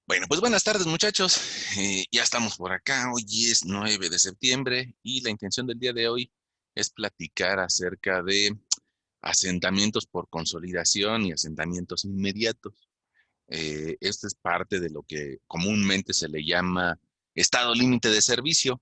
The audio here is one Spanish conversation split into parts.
Bueno, pues buenas tardes muchachos. Ya estamos por acá. Hoy es 9 de septiembre y la intención del día de hoy es platicar acerca de asentamientos por consolidación y asentamientos inmediatos. Esto es parte de lo que comúnmente se le llama estado límite de servicio.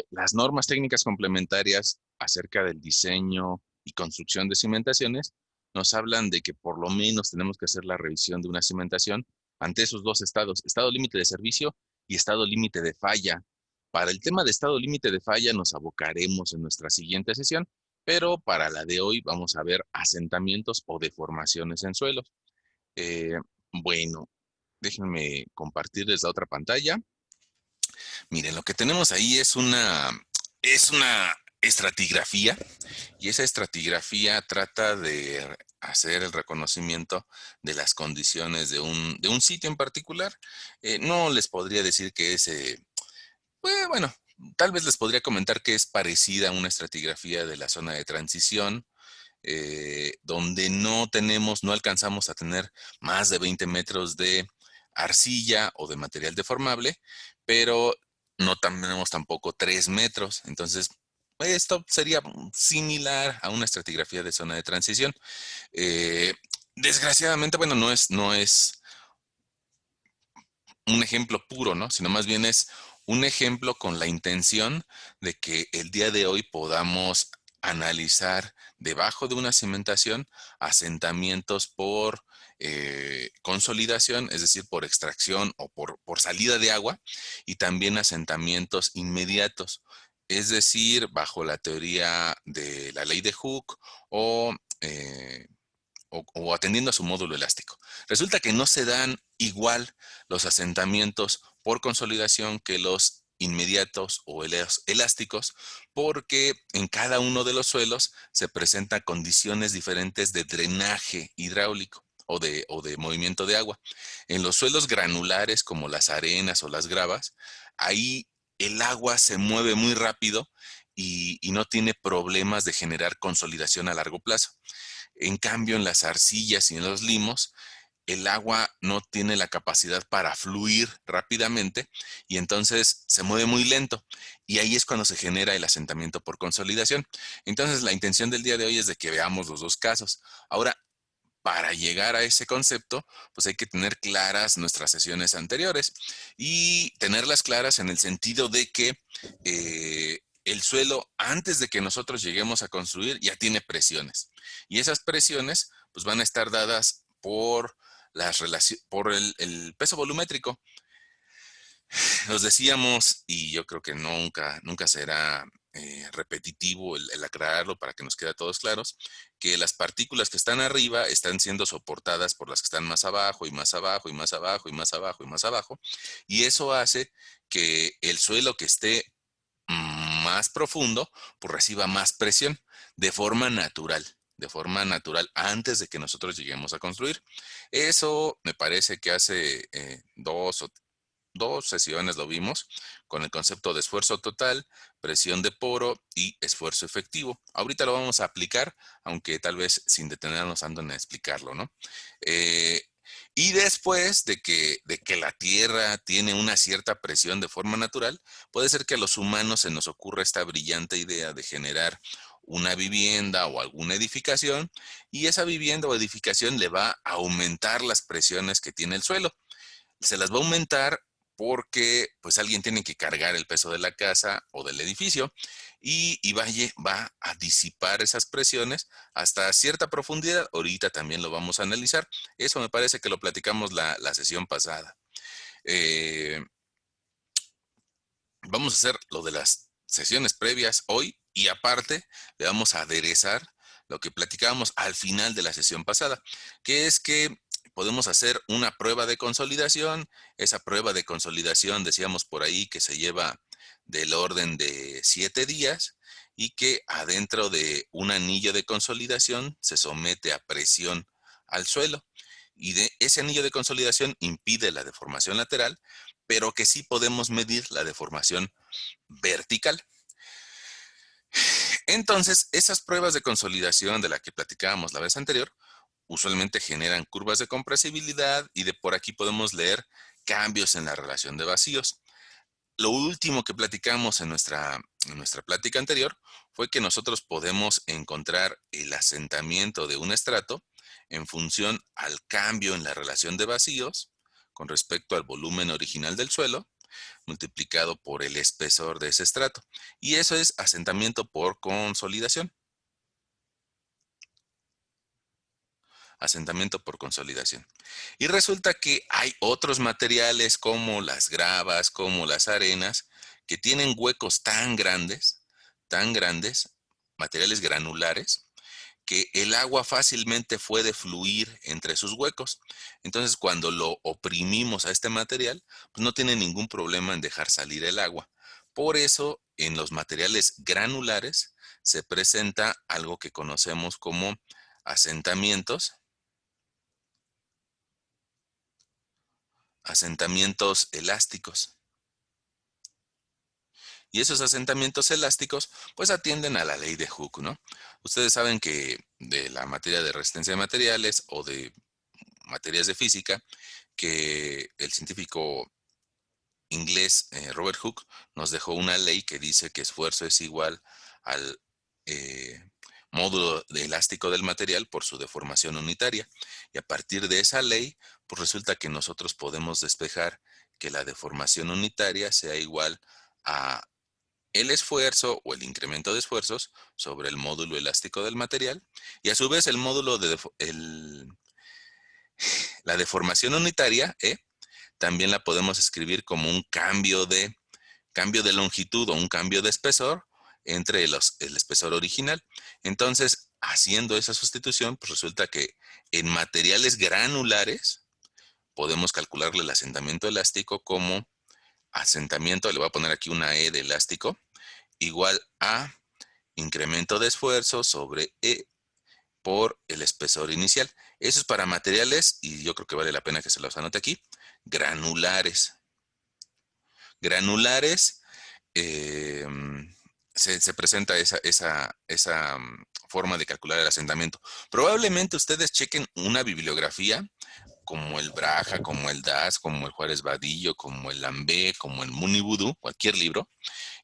Las normas técnicas complementarias acerca del diseño y construcción de cimentaciones nos hablan de que por lo menos tenemos que hacer la revisión de una cimentación ante esos dos estados, estado límite de servicio y estado límite de falla. Para el tema de estado límite de falla nos abocaremos en nuestra siguiente sesión, pero para la de hoy vamos a ver asentamientos o deformaciones en suelos. Eh, bueno, déjenme compartirles la otra pantalla. Miren, lo que tenemos ahí es una estratigrafía y esa estratigrafía trata de hacer el reconocimiento de las condiciones de un sitio en particular. No les podría decir que bueno, tal vez les podría comentar que es parecida a una estratigrafía de la zona de transición, donde no alcanzamos a tener más de 20 metros de arcilla o de material deformable, pero no tenemos tampoco 3 metros. Entonces, esto sería similar a una estratigrafía de zona de transición. Eh, Desgraciadamente, bueno, no es un ejemplo puro, ¿no? Sino más bien es un ejemplo con la intención de que el día de hoy podamos analizar debajo de una cimentación asentamientos por consolidación, es decir, por extracción o por salida de agua, y también asentamientos inmediatos, es decir, bajo la teoría de la ley de Hooke o eh, o atendiendo a su módulo elástico. Resulta que no se dan igual los asentamientos por consolidación que los inmediatos o elásticos, porque en cada uno de los suelos se presentan condiciones diferentes de drenaje hidráulico o de movimiento de agua. En los suelos granulares, como las arenas o las gravas, ahí el agua se mueve muy rápido y no tiene problemas de generar consolidación a largo plazo. En cambio, en las arcillas y en los limos, el agua no tiene la capacidad para fluir rápidamente y entonces se mueve muy lento. Y ahí es cuando se genera el asentamiento por consolidación. Entonces, la intención del día de hoy es de que veamos los dos casos. Ahora, para llegar a ese concepto, pues hay que tener claras nuestras sesiones anteriores y tenerlas claras en el sentido de que el suelo, antes de que nosotros lleguemos a construir, ya tiene presiones. Y esas presiones, pues van a estar dadas por por el peso volumétrico. Nos decíamos, y yo creo que nunca será repetitivo el aclararlo para que nos quede a todos claros, que las partículas que están arriba están siendo soportadas por las que están más abajo y más abajo y más abajo y más abajo y más abajo, y eso hace que el suelo que esté más profundo, pues reciba más presión de forma natural antes de que nosotros lleguemos a construir. Eso me parece que hace dos sesiones lo vimos con el concepto de esfuerzo total, presión de poro y esfuerzo efectivo. Ahorita lo vamos a aplicar, aunque tal vez sin detenernos ando en explicarlo, ¿no? Eh, y después de que la Tierra tiene una cierta presión de forma natural, puede ser que a los humanos se nos ocurra esta brillante idea de generar una vivienda o alguna edificación, y esa vivienda o edificación le va a aumentar las presiones que tiene el suelo. Se las va a aumentar porque pues alguien tiene que cargar el peso de la casa o del edificio y va a disipar esas presiones hasta cierta profundidad. Ahorita también lo vamos a analizar. Eso me parece que lo platicamos la sesión pasada. Eh, Vamos a hacer lo de las sesiones previas hoy y aparte le vamos a aderezar lo que platicábamos al final de la sesión pasada, que es que podemos hacer una prueba de consolidación. Esa prueba de consolidación decíamos por ahí que se lleva del orden de 7 días y que adentro de un anillo de consolidación se somete a presión al suelo, y de ese anillo de consolidación impide la deformación lateral, pero que sí podemos medir la deformación vertical. Entonces, esas pruebas de consolidación de la que platicábamos la vez anterior, usualmente generan curvas de compresibilidad y de por aquí podemos leer cambios en la relación de vacíos. Lo último que platicamos en nuestra plática anterior fue que nosotros podemos encontrar el asentamiento de un estrato en función al cambio en la relación de vacíos con respecto al volumen original del suelo multiplicado por el espesor de ese estrato. Y eso es asentamiento por consolidación. Asentamiento por consolidación. Y resulta que hay otros materiales como las gravas, como las arenas, que tienen huecos tan grandes, materiales granulares, que el agua fácilmente puede fluir entre sus huecos. Entonces, cuando lo oprimimos a este material, pues no tiene ningún problema en dejar salir el agua. Por eso, en los materiales granulares se presenta algo que conocemos como asentamientos elásticos. Y esos asentamientos elásticos, pues atienden a la ley de Hooke, ¿no? Ustedes saben que de la materia de resistencia de materiales o de materias de física, que el científico inglés Robert Hooke nos dejó una ley que dice que esfuerzo es igual al módulo de elástico del material por su deformación unitaria. Y a partir de esa ley, pues resulta que nosotros podemos despejar que la deformación unitaria sea igual a el esfuerzo o el incremento de esfuerzos sobre el módulo elástico del material, y a su vez el módulo de la deformación unitaria, también la podemos escribir como un cambio de longitud o un cambio de espesor entre el espesor original. Entonces, haciendo esa sustitución, pues resulta que en materiales granulares podemos calcularle el asentamiento elástico como asentamiento, le voy a poner aquí una E de elástico, igual a incremento de esfuerzo sobre E por el espesor inicial. Eso es para materiales, y yo creo que vale la pena que se los anote aquí, granulares. Granulares, eh, se presenta esa forma de calcular el asentamiento. Probablemente ustedes chequen una bibliografía como el Braja, como el Das, como el Juárez Vadillo, como el Lambé, como el Muni Vudú, cualquier libro,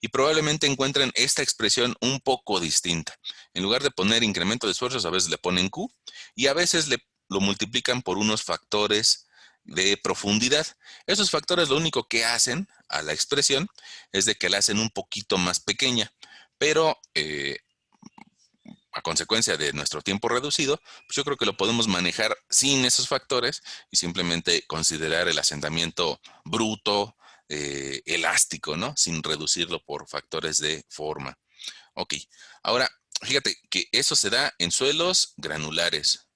y probablemente encuentren esta expresión un poco distinta. En lugar de poner incremento de esfuerzos, a veces le ponen Q y a veces lo multiplican por unos factores de profundidad. Esos factores lo único que hacen a la expresión es de que la hacen un poquito más pequeña, pero a consecuencia de nuestro tiempo reducido, pues yo creo que lo podemos manejar sin esos factores y simplemente considerar el asentamiento bruto, elástico, ¿no? Sin reducirlo por factores de forma. Ok, ahora fíjate que eso se da en suelos granulares.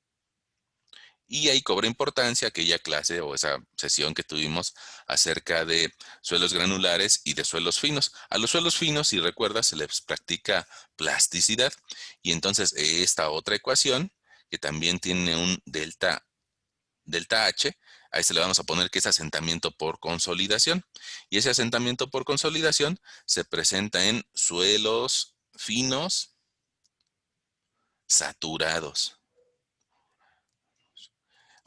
Y ahí cobra importancia aquella clase o esa sesión que tuvimos acerca de suelos granulares y de suelos finos. A los suelos finos, si recuerdas, se les practica plasticidad. Y entonces esta otra ecuación, que también tiene un delta H, a ese le vamos a poner que es asentamiento por consolidación. Y ese asentamiento por consolidación se presenta en suelos finos saturados.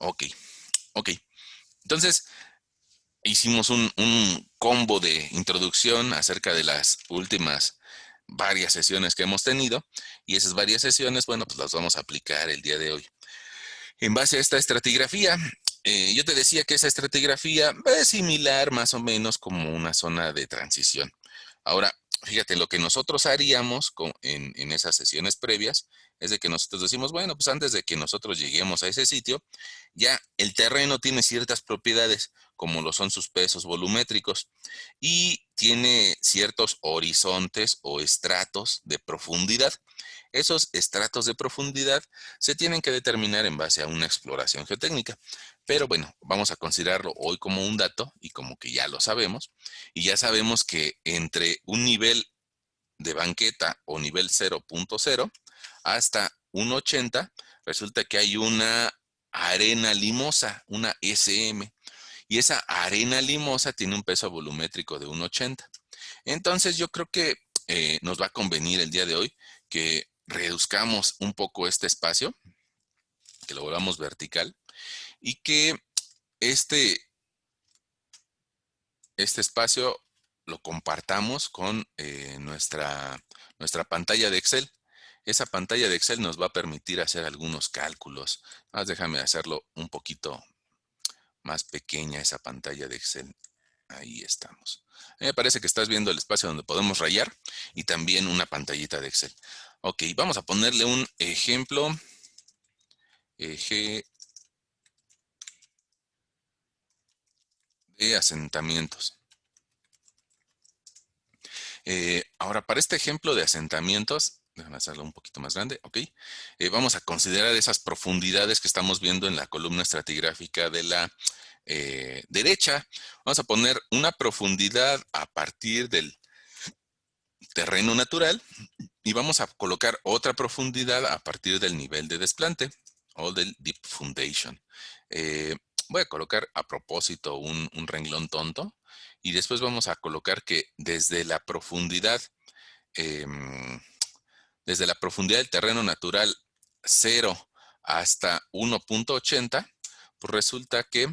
Ok, ok. Entonces, hicimos un combo de introducción acerca de las últimas varias sesiones que hemos tenido, y esas varias sesiones, bueno, pues las vamos a aplicar el día de hoy. En base a esta estratigrafía, yo te decía que esa estratigrafía es similar más o menos como una zona de transición. Ahora, fíjate, lo que nosotros haríamos en esas sesiones previas es de que nosotros decimos, bueno, pues antes de que nosotros lleguemos a ese sitio, ya el terreno tiene ciertas propiedades, como lo son sus pesos volumétricos, y tiene ciertos horizontes o estratos de profundidad. Esos estratos de profundidad se tienen que determinar en base a una exploración geotécnica. Pero bueno, vamos a considerarlo hoy como un dato y como que ya lo sabemos. Y ya sabemos que entre un nivel de banqueta o nivel 0.0 hasta 1.80, resulta que hay una arena limosa, una SM. Y esa arena limosa tiene un peso volumétrico de 1.80. Entonces yo creo que nos va a convenir el día de hoy que reduzcamos un poco este espacio que lo volvamos vertical y que este espacio lo compartamos con nuestra pantalla de Excel. Esa pantalla de Excel nos va a permitir hacer algunos cálculos. Más déjame hacerlo un poquito más pequeña esa pantalla de Excel. Ahí estamos. A mí me parece que estás viendo el espacio donde podemos rayar y también una pantallita de Excel. Ok, vamos a ponerle un ejemplo. Eje de asentamientos. Ahora, para este ejemplo de asentamientos, déjame hacerlo un poquito más grande, ok. Vamos a considerar esas profundidades que estamos viendo en la columna estratigráfica de la derecha. Vamos a poner una profundidad a partir del terreno natural y vamos a colocar otra profundidad a partir del nivel de desplante o del deep foundation. Voy a colocar a propósito un renglón tonto y después vamos a colocar que desde la profundidad del terreno natural 0 hasta 1.80, pues resulta que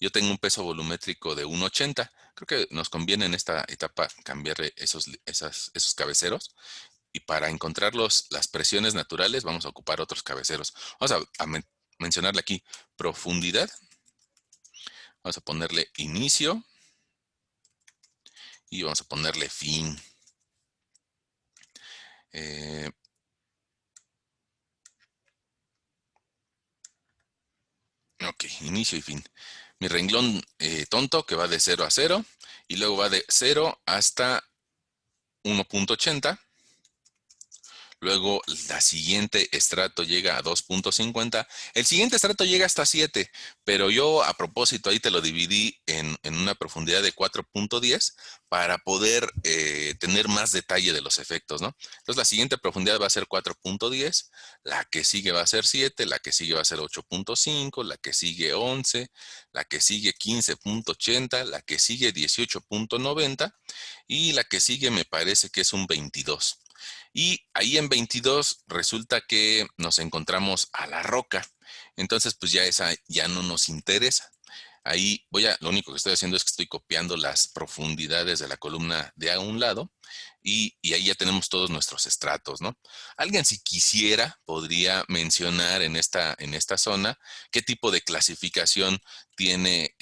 yo tengo un peso volumétrico de 1.80. Creo que nos conviene en esta etapa cambiarle esos cabeceros. Y para encontrar las presiones naturales vamos a ocupar otros cabeceros. Vamos a mencionarle aquí profundidad. Vamos a ponerle inicio. Y vamos a ponerle fin. Ok, inicio y fin. Mi renglón tonto que va de 0 a 0 y luego va de 0 hasta 1.80. Luego la siguiente estrato llega a 2.50. El siguiente estrato llega hasta 7, pero yo a propósito ahí te lo dividí en una profundidad de 4.10 para poder tener más detalle de los efectos, ¿no? Entonces la siguiente profundidad va a ser 4.10, la que sigue va a ser 7, la que sigue va a ser 8.5, la que sigue 11, la que sigue 15.80, la que sigue 18.90 y la que sigue me parece que es un 22. Y ahí en 22 resulta que nos encontramos a la roca. Entonces, pues ya esa ya no nos interesa. Ahí lo único que estoy haciendo es que estoy copiando las profundidades de la columna de a un lado y ahí ya tenemos todos nuestros estratos, ¿no? Alguien si quisiera podría mencionar en esta zona qué tipo de clasificación tiene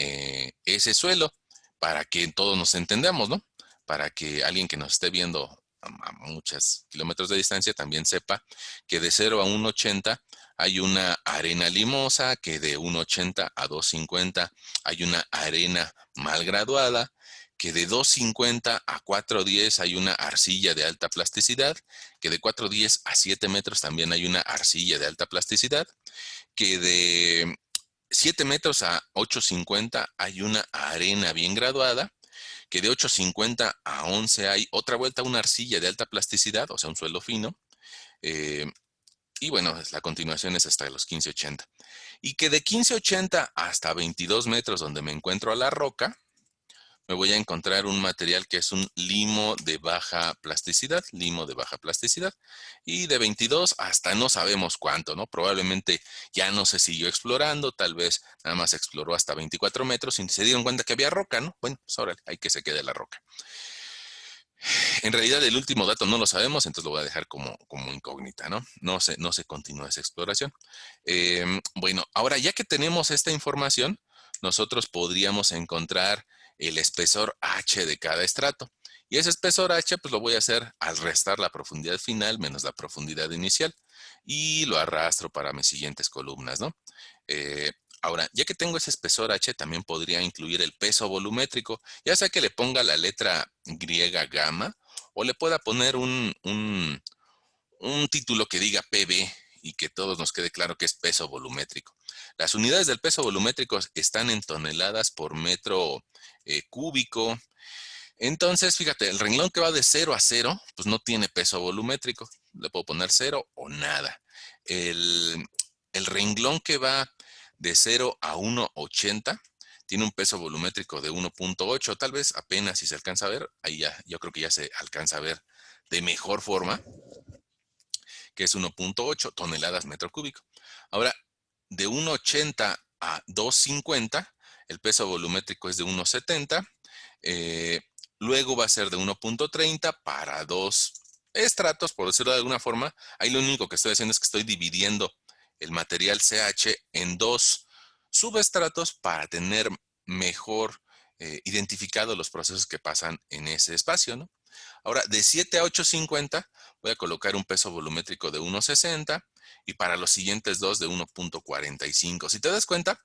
ese suelo para que todos nos entendamos, ¿no? Para que alguien que nos esté viendo a muchos kilómetros de distancia también sepa que de 0 a 1.80 hay una arena limosa, que de 1.80 a 2.50 hay una arena mal graduada, que de 2.50 a 4.10 hay una arcilla de alta plasticidad, que de 4.10 a 7 metros también hay una arcilla de alta plasticidad, que de 7 metros a 8.50 hay una arena bien graduada, que de 8.50 a 11 hay otra vuelta una arcilla de alta plasticidad, o sea, un suelo fino, y bueno, la continuación es hasta los 15.80. Y que de 15.80 hasta 22 metros donde me encuentro a la roca, me voy a encontrar un material que es un limo de baja plasticidad, y de 22 hasta no sabemos cuánto, ¿no? Probablemente ya no se siguió explorando, tal vez nada más exploró hasta 24 metros y se dieron cuenta que había roca, ¿no? Bueno, pues órale, hay que se quede la roca. En realidad el último dato no lo sabemos, entonces lo voy a dejar como incógnita, ¿no? No se continúa esa exploración. Bueno, ahora ya que tenemos esta información, nosotros podríamos encontrar el espesor H de cada estrato. Y ese espesor H, pues lo voy a hacer al restar la profundidad final menos la profundidad inicial. Y lo arrastro para mis siguientes columnas, ¿no? Ahora, ya que tengo ese espesor H, también podría incluir el peso volumétrico, ya sea que le ponga la letra griega gamma o le pueda poner un título que diga PB y que todos nos quede claro que es peso volumétrico. Las unidades del peso volumétrico están en toneladas por metro cúbico. Entonces, fíjate, el renglón que va de 0 a 0, pues no tiene peso volumétrico. Le puedo poner 0 o nada. El renglón que va de 0 a 1.80 tiene un peso volumétrico de 1.8, tal vez apenas si se alcanza a ver. Ahí ya, yo creo que ya se alcanza a ver de mejor forma que es 1.8 toneladas metro cúbico. Ahora, de 1.80 a 2.50, el peso volumétrico es de 1.70. Luego va a ser de 1.30 para 2 estratos, por decirlo de alguna forma. Ahí lo único que estoy haciendo es que estoy dividiendo el material CH en 2 subestratos para tener mejor identificado los procesos que pasan en ese espacio, ¿no? Ahora, de 7 a 8.50 voy a colocar un peso volumétrico de 1.60 y para los siguientes dos de 1.45. Si te das cuenta,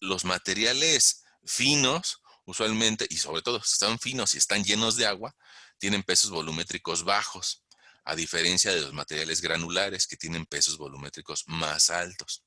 los materiales finos, usualmente, y sobre todo si están finos y están llenos de agua, tienen pesos volumétricos bajos, a diferencia de los materiales granulares que tienen pesos volumétricos más altos.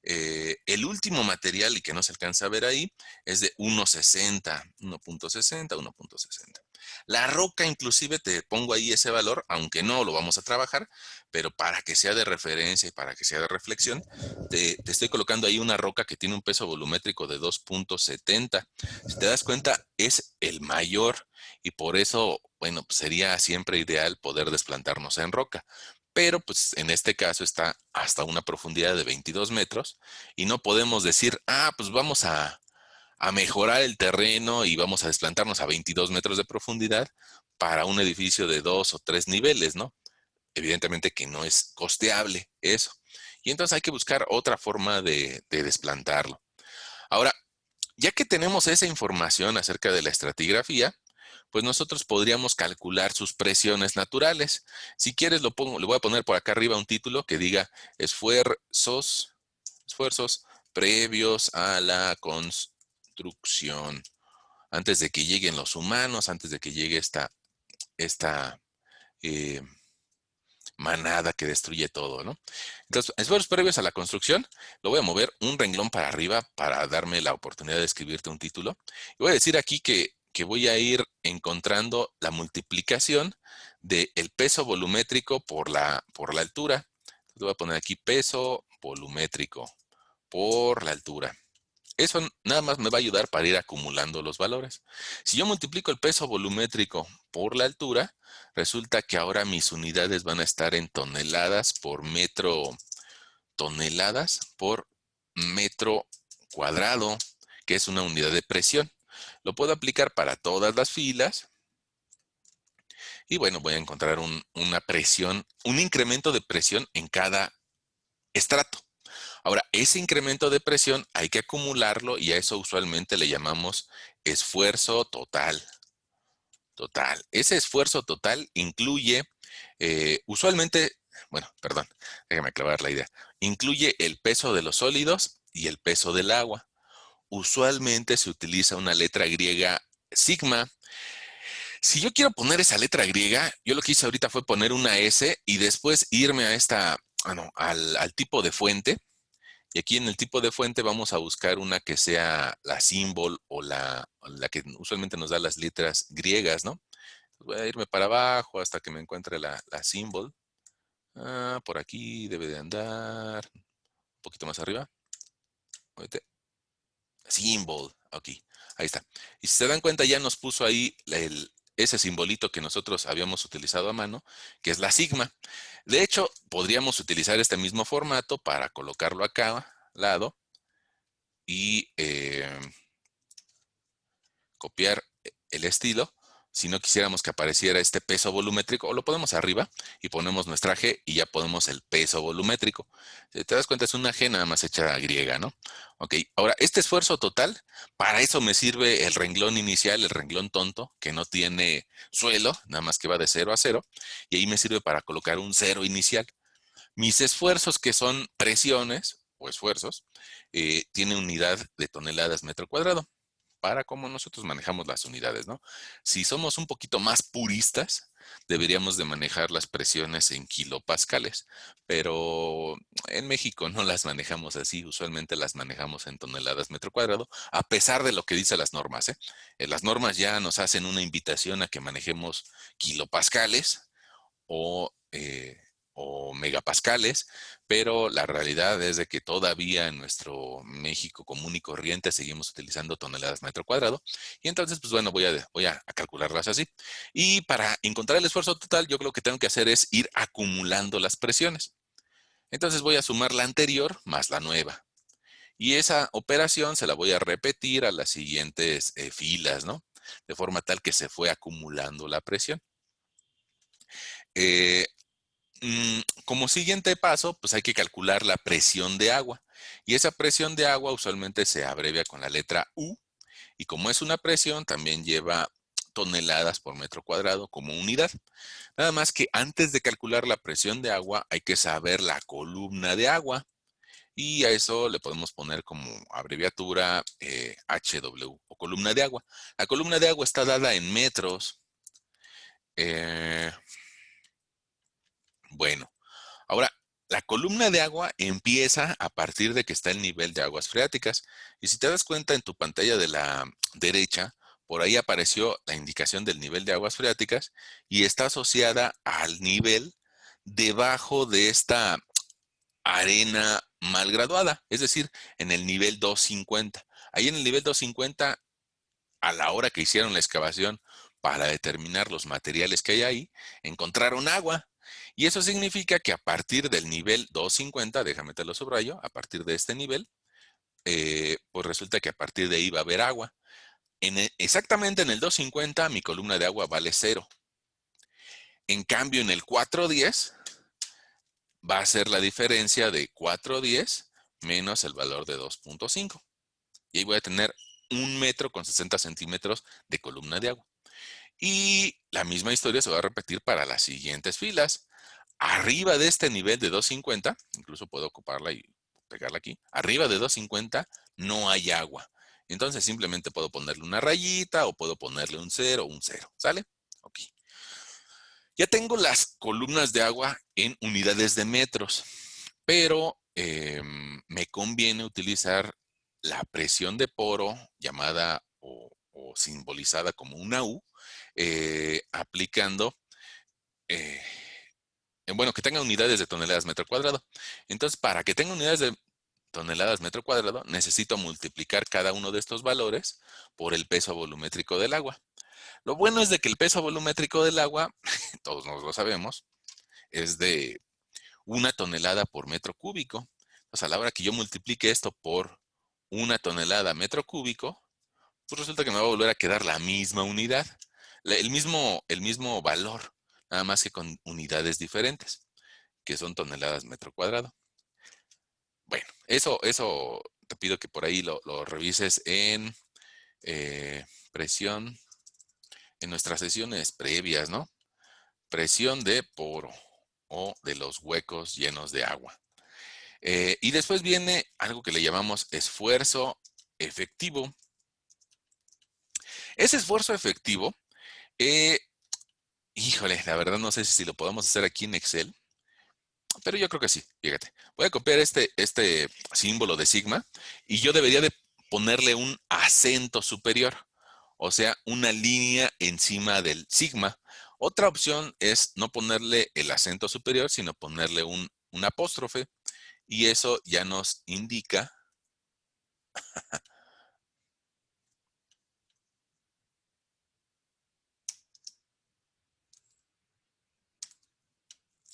El último material, y que no se alcanza a ver ahí, es de 1.60, 1.60, 1.60. La roca, inclusive, te pongo ahí ese valor, aunque no lo vamos a trabajar, pero para que sea de referencia y para que sea de reflexión, te estoy colocando ahí una roca que tiene un peso volumétrico de 2.70. Si te das cuenta, es el mayor y por eso, bueno, pues sería siempre ideal poder desplantarnos en roca. Pero pues en este caso está hasta una profundidad de 22 metros y no podemos decir, pues vamos a mejorar el terreno y vamos a desplantarnos a 22 metros de profundidad para un edificio de 2 o 3 niveles, ¿no? Evidentemente que no es costeable eso. Y entonces hay que buscar otra forma de desplantarlo. Ahora, ya que tenemos esa información acerca de la estratigrafía, pues nosotros podríamos calcular sus presiones naturales. Si quieres, le voy a poner por acá arriba un título que diga esfuerzos previos a la construcción. Antes de que lleguen los humanos, antes de que llegue esta eh, manada que destruye todo, ¿no? Entonces, esfuerzos previos a la construcción, lo voy a mover un renglón para arriba para darme la oportunidad de escribirte un título. Y voy a decir aquí que voy a ir encontrando la multiplicación del peso volumétrico por la altura. Entonces, voy a poner aquí peso volumétrico por la altura. Eso nada más me va a ayudar para ir acumulando los valores. Si yo multiplico el peso volumétrico por la altura, resulta que ahora mis unidades van a estar en toneladas por metro cuadrado, que es una unidad de presión. Lo puedo aplicar para todas las filas y bueno, voy a encontrar una presión, un incremento de presión en cada estrato. Ahora, ese incremento de presión hay que acumularlo y a eso usualmente le llamamos esfuerzo total. Ese esfuerzo total incluye, usualmente, bueno, perdón, déjame aclarar la idea. Incluye el peso de los sólidos y el peso del agua. Usualmente se utiliza una letra griega sigma. Si yo quiero poner esa letra griega, yo lo que hice ahorita fue poner una S y después irme a al tipo de fuente. Y aquí en el tipo de fuente vamos a buscar una que sea la símbolo o la que usualmente nos da las letras griegas, ¿no? Voy a irme para abajo hasta que me encuentre la símbolo. Por aquí debe de andar. Un poquito más arriba. Symbol, aquí, ahí está. Y si se dan cuenta ya nos puso ahí ese simbolito que nosotros habíamos utilizado a mano, que es la sigma. De hecho, podríamos utilizar este mismo formato para colocarlo acá al lado y copiar el estilo. Si no quisiéramos que apareciera este peso volumétrico, o lo ponemos arriba y ponemos nuestra G y ya ponemos el peso volumétrico. Si te das cuenta, es una G nada más hecha griega, ¿no? Ok, ahora este esfuerzo total, para eso me sirve el renglón inicial, el renglón tonto, que no tiene suelo, nada más que va de 0 a 0, y ahí me sirve para colocar un 0 inicial. Mis esfuerzos, que son presiones o esfuerzos, tienen unidad de toneladas metro cuadrado, para cómo nosotros manejamos las unidades, ¿no? Si somos un poquito más puristas, deberíamos de manejar las presiones en kilopascales, pero en México no las manejamos así, usualmente las manejamos en toneladas metro cuadrado, a pesar de lo que dicen las normas, ¿eh? Las normas ya nos hacen una invitación a que manejemos kilopascales o o megapascales, pero la realidad es de que todavía en nuestro México común y corriente seguimos utilizando toneladas metro cuadrado. Y entonces, pues bueno, voy a calcularlas así. Y para encontrar el esfuerzo total, yo creo que tengo que hacer es ir acumulando las presiones. Entonces voy a sumar la anterior más la nueva. Y esa operación se la voy a repetir a las siguientes filas, ¿no? De forma tal que se fue acumulando la presión. Eh, Como siguiente paso, pues hay que calcular la presión de agua. Y esa presión de agua usualmente se abrevia con la letra U. Y como es una presión, también lleva toneladas por metro cuadrado como unidad. Nada más que antes de calcular la presión de agua, hay que saber la columna de agua. Y a eso le podemos poner como abreviatura HW o columna de agua. La columna de agua está dada en metros. Eh, bueno, ahora la columna de agua empieza a partir de que está el nivel de aguas freáticas. Y si te das cuenta en tu pantalla de la derecha, por ahí apareció la indicación del nivel de aguas freáticas y está asociada al nivel debajo de esta arena mal graduada, es decir, en el nivel 250. Ahí en el nivel 250, a la hora que hicieron la excavación para determinar los materiales que hay ahí, encontraron agua. Y eso significa que a partir del nivel 250, déjame te lo subrayo, a partir de este nivel, pues resulta que a partir de ahí va a haber agua. Exactamente en el 250 mi columna de agua vale 0. En cambio en el 410 va a ser la diferencia de 410 menos el valor de 2.5. Y ahí voy a tener 1 metro con 60 centímetros de columna de agua. Y la misma historia se va a repetir para las siguientes filas. Arriba de este nivel de 250, incluso puedo ocuparla y pegarla aquí, arriba de 250 no hay agua. Entonces simplemente puedo ponerle una rayita o puedo ponerle un 0 o un 0. ¿Sale? Ok. Ya tengo las columnas de agua en unidades de metros, pero me conviene utilizar la presión de poro llamada o simbolizada como una U, aplicando, eh, bueno, que tenga unidades de toneladas metro cuadrado. Entonces, para que tenga unidades de toneladas metro cuadrado, necesito multiplicar cada uno de estos valores por el peso volumétrico del agua. Lo bueno es de que el peso volumétrico del agua, todos nos lo sabemos, es de 1 tonelada por metro cúbico. Entonces, a la hora que yo multiplique esto por 1 tonelada metro cúbico, pues resulta que me va a volver a quedar la misma unidad, el mismo valor, nada más que con unidades diferentes, que son toneladas metro cuadrado. Bueno, eso te pido que por ahí lo revises en presión, en nuestras sesiones previas, ¿no? Presión de poro o de los huecos llenos de agua. Y después viene algo que le llamamos esfuerzo efectivo. Ese esfuerzo efectivo, eh, híjole, la verdad no sé si lo podemos hacer aquí en Excel, pero yo creo que sí, fíjate. Voy a copiar este símbolo de sigma y yo debería de ponerle un acento superior, o sea, una línea encima del sigma. Otra opción es no ponerle el acento superior, sino ponerle un apóstrofe y eso ya nos indica.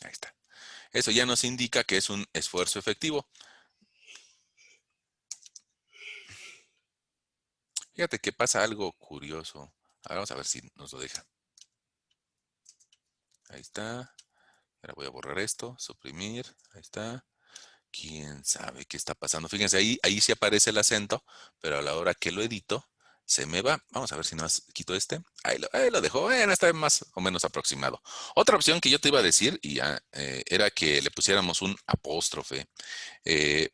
Ahí está. Eso ya nos indica que es un esfuerzo efectivo. Fíjate que pasa algo curioso. Ahora vamos a ver si nos lo deja. Ahí está. Ahora voy a borrar esto, suprimir. Ahí está. Quién sabe qué está pasando. Fíjense, ahí sí aparece el acento, pero a la hora que lo edito, se me va. Vamos a ver si más quito este. Ahí lo dejo. Bueno, está más o menos aproximado. Otra opción que yo te iba a decir era que le pusiéramos un apóstrofe.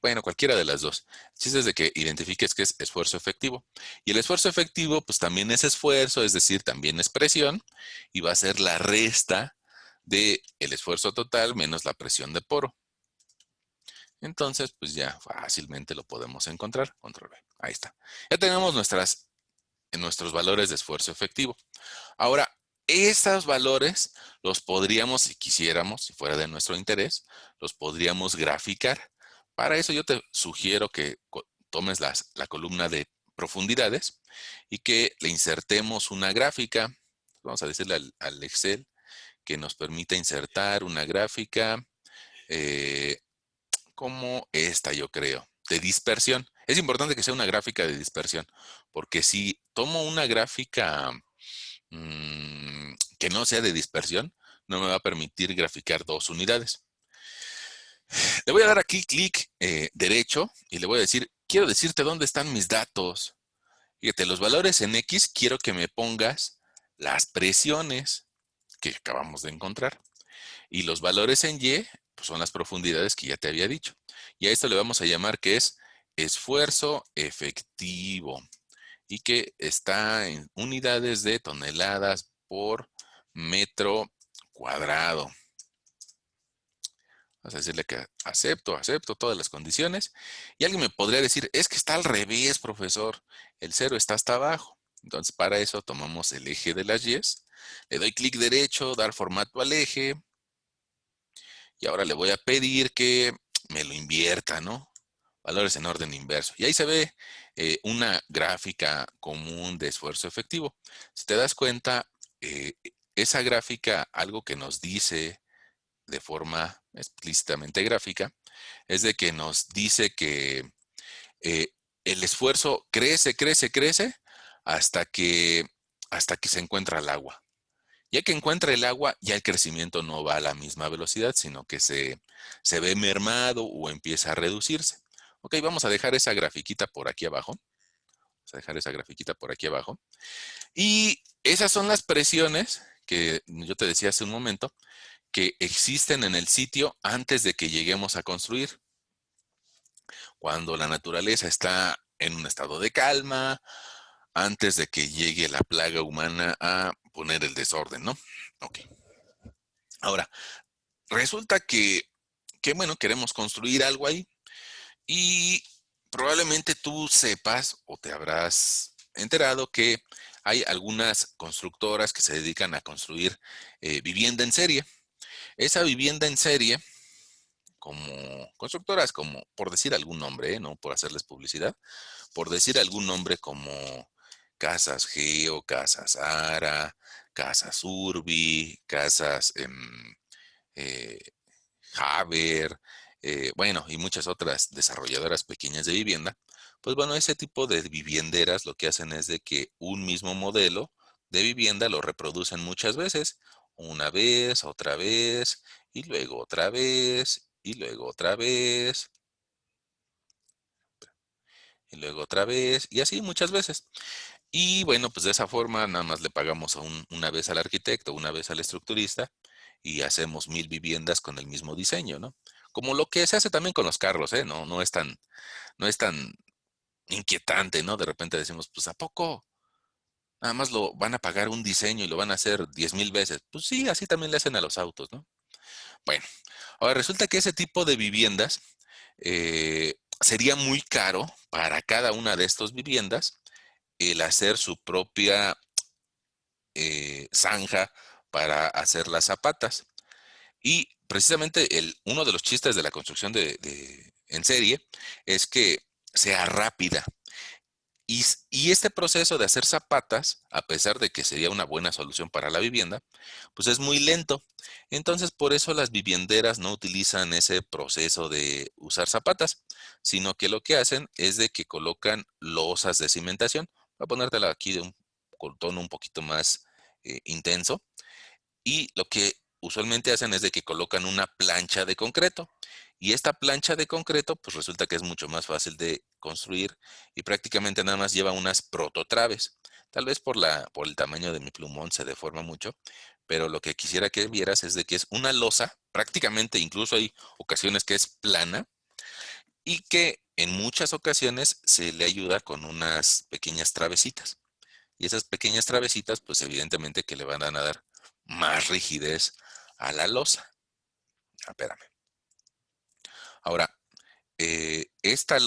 Bueno, cualquiera de las dos. El chiste es de que identifiques que es esfuerzo efectivo. Y el esfuerzo efectivo, pues también es esfuerzo, es decir, también es presión, y va a ser la resta del esfuerzo total menos la presión de poro. Entonces, pues ya fácilmente lo podemos encontrar. Control V. Ahí está. Ya tenemos nuestros valores de esfuerzo efectivo. Ahora, Estos valores los podríamos, si quisiéramos, si fuera de nuestro interés, los podríamos graficar. Para eso yo te sugiero que tomes la columna de profundidades y que le insertemos una gráfica. Vamos a decirle al Excel que nos permita insertar una gráfica eh, como esta, yo creo, de dispersión. Es importante que sea una gráfica de dispersión, porque si tomo una gráfica que no sea de dispersión, no me va a permitir graficar dos unidades. Le voy a dar aquí clic derecho y le voy a decir, quiero decirte dónde están mis datos. Fíjate, los valores en X quiero que me pongas las presiones que acabamos de encontrar. Y los valores en Y pues son las profundidades que ya te había dicho. Y a esto le vamos a llamar que es esfuerzo efectivo y que está en unidades de toneladas por metro cuadrado. Vamos a decirle que acepto todas las condiciones. Y alguien me podría decir, es que está al revés, profesor. El cero está hasta abajo. Entonces, para eso tomamos el eje de las Y's. Le doy clic derecho, dar formato al eje. Y ahora le voy a pedir que me lo invierta, ¿no? Valores en orden inverso. Y ahí se ve una gráfica común de esfuerzo efectivo. Si te das cuenta, esa gráfica, algo que nos dice de forma explícitamente gráfica, es de que nos dice que eh, el esfuerzo crece hasta que se encuentra el agua. Ya que encuentra el agua, ya el crecimiento no va a la misma velocidad, sino que se ve mermado o empieza a reducirse. Ok, vamos a dejar esa grafiquita por aquí abajo. Vamos a dejar esa grafiquita por aquí abajo. Y esas son las presiones que yo te decía hace un momento, que existen en el sitio antes de que lleguemos a construir. Cuando la naturaleza está en un estado de calma, antes de que llegue la plaga humana a poner el desorden, ¿no? Ok. Ahora, resulta que, bueno, queremos construir algo ahí y probablemente tú sepas o te habrás enterado que hay algunas constructoras que se dedican a construir vivienda en serie. Esa vivienda en serie, como constructoras, como por decir algún nombre, no por hacerles publicidad, por decir algún nombre como Casas Geo, Casas Ara, Casas Urbi, Casas eh, Haber, bueno, y muchas otras desarrolladoras pequeñas de vivienda, pues bueno, ese tipo de vivienderas lo que hacen es de que un mismo modelo de vivienda lo reproducen muchas veces, una vez, otra vez, y luego otra vez, y luego otra vez, y luego otra vez, y así muchas veces. Y bueno, pues de esa forma nada más le pagamos una vez al arquitecto, una vez al estructurista y hacemos 1000 viviendas con el mismo diseño, ¿no? Como lo que se hace también con los carros, ¿eh? No es tan inquietante, ¿no? De repente decimos, pues ¿a poco? Nada más lo van a pagar un diseño y lo van a hacer 10,000 veces. Pues sí, así también le hacen a los autos, ¿no? Bueno, ahora resulta que ese tipo de viviendas sería muy caro para cada una de estas viviendas el hacer su propia zanja para hacer las zapatas. Y precisamente uno de los chistes de la construcción en serie es que sea rápida. Y este proceso de hacer zapatas, a pesar de que sería una buena solución para la vivienda, pues es muy lento. Entonces, por eso las vivienderas no utilizan ese proceso de usar zapatas, sino que lo que hacen es de que colocan losas de cimentación. Voy a ponértela aquí de un con tono un poquito más intenso. Y lo que usualmente hacen es de que colocan una plancha de concreto. Y esta plancha de concreto, pues resulta que es mucho más fácil de construir y prácticamente nada más lleva unas prototraves. Tal vez por el tamaño de mi plumón se deforma mucho, pero lo que quisiera que vieras es de que es una losa, prácticamente incluso hay ocasiones que es plana y que en muchas ocasiones se le ayuda con unas pequeñas travesitas. Y esas pequeñas travesitas, pues evidentemente que le van a dar más rigidez a la losa. Ah, espérame. Ahora, esa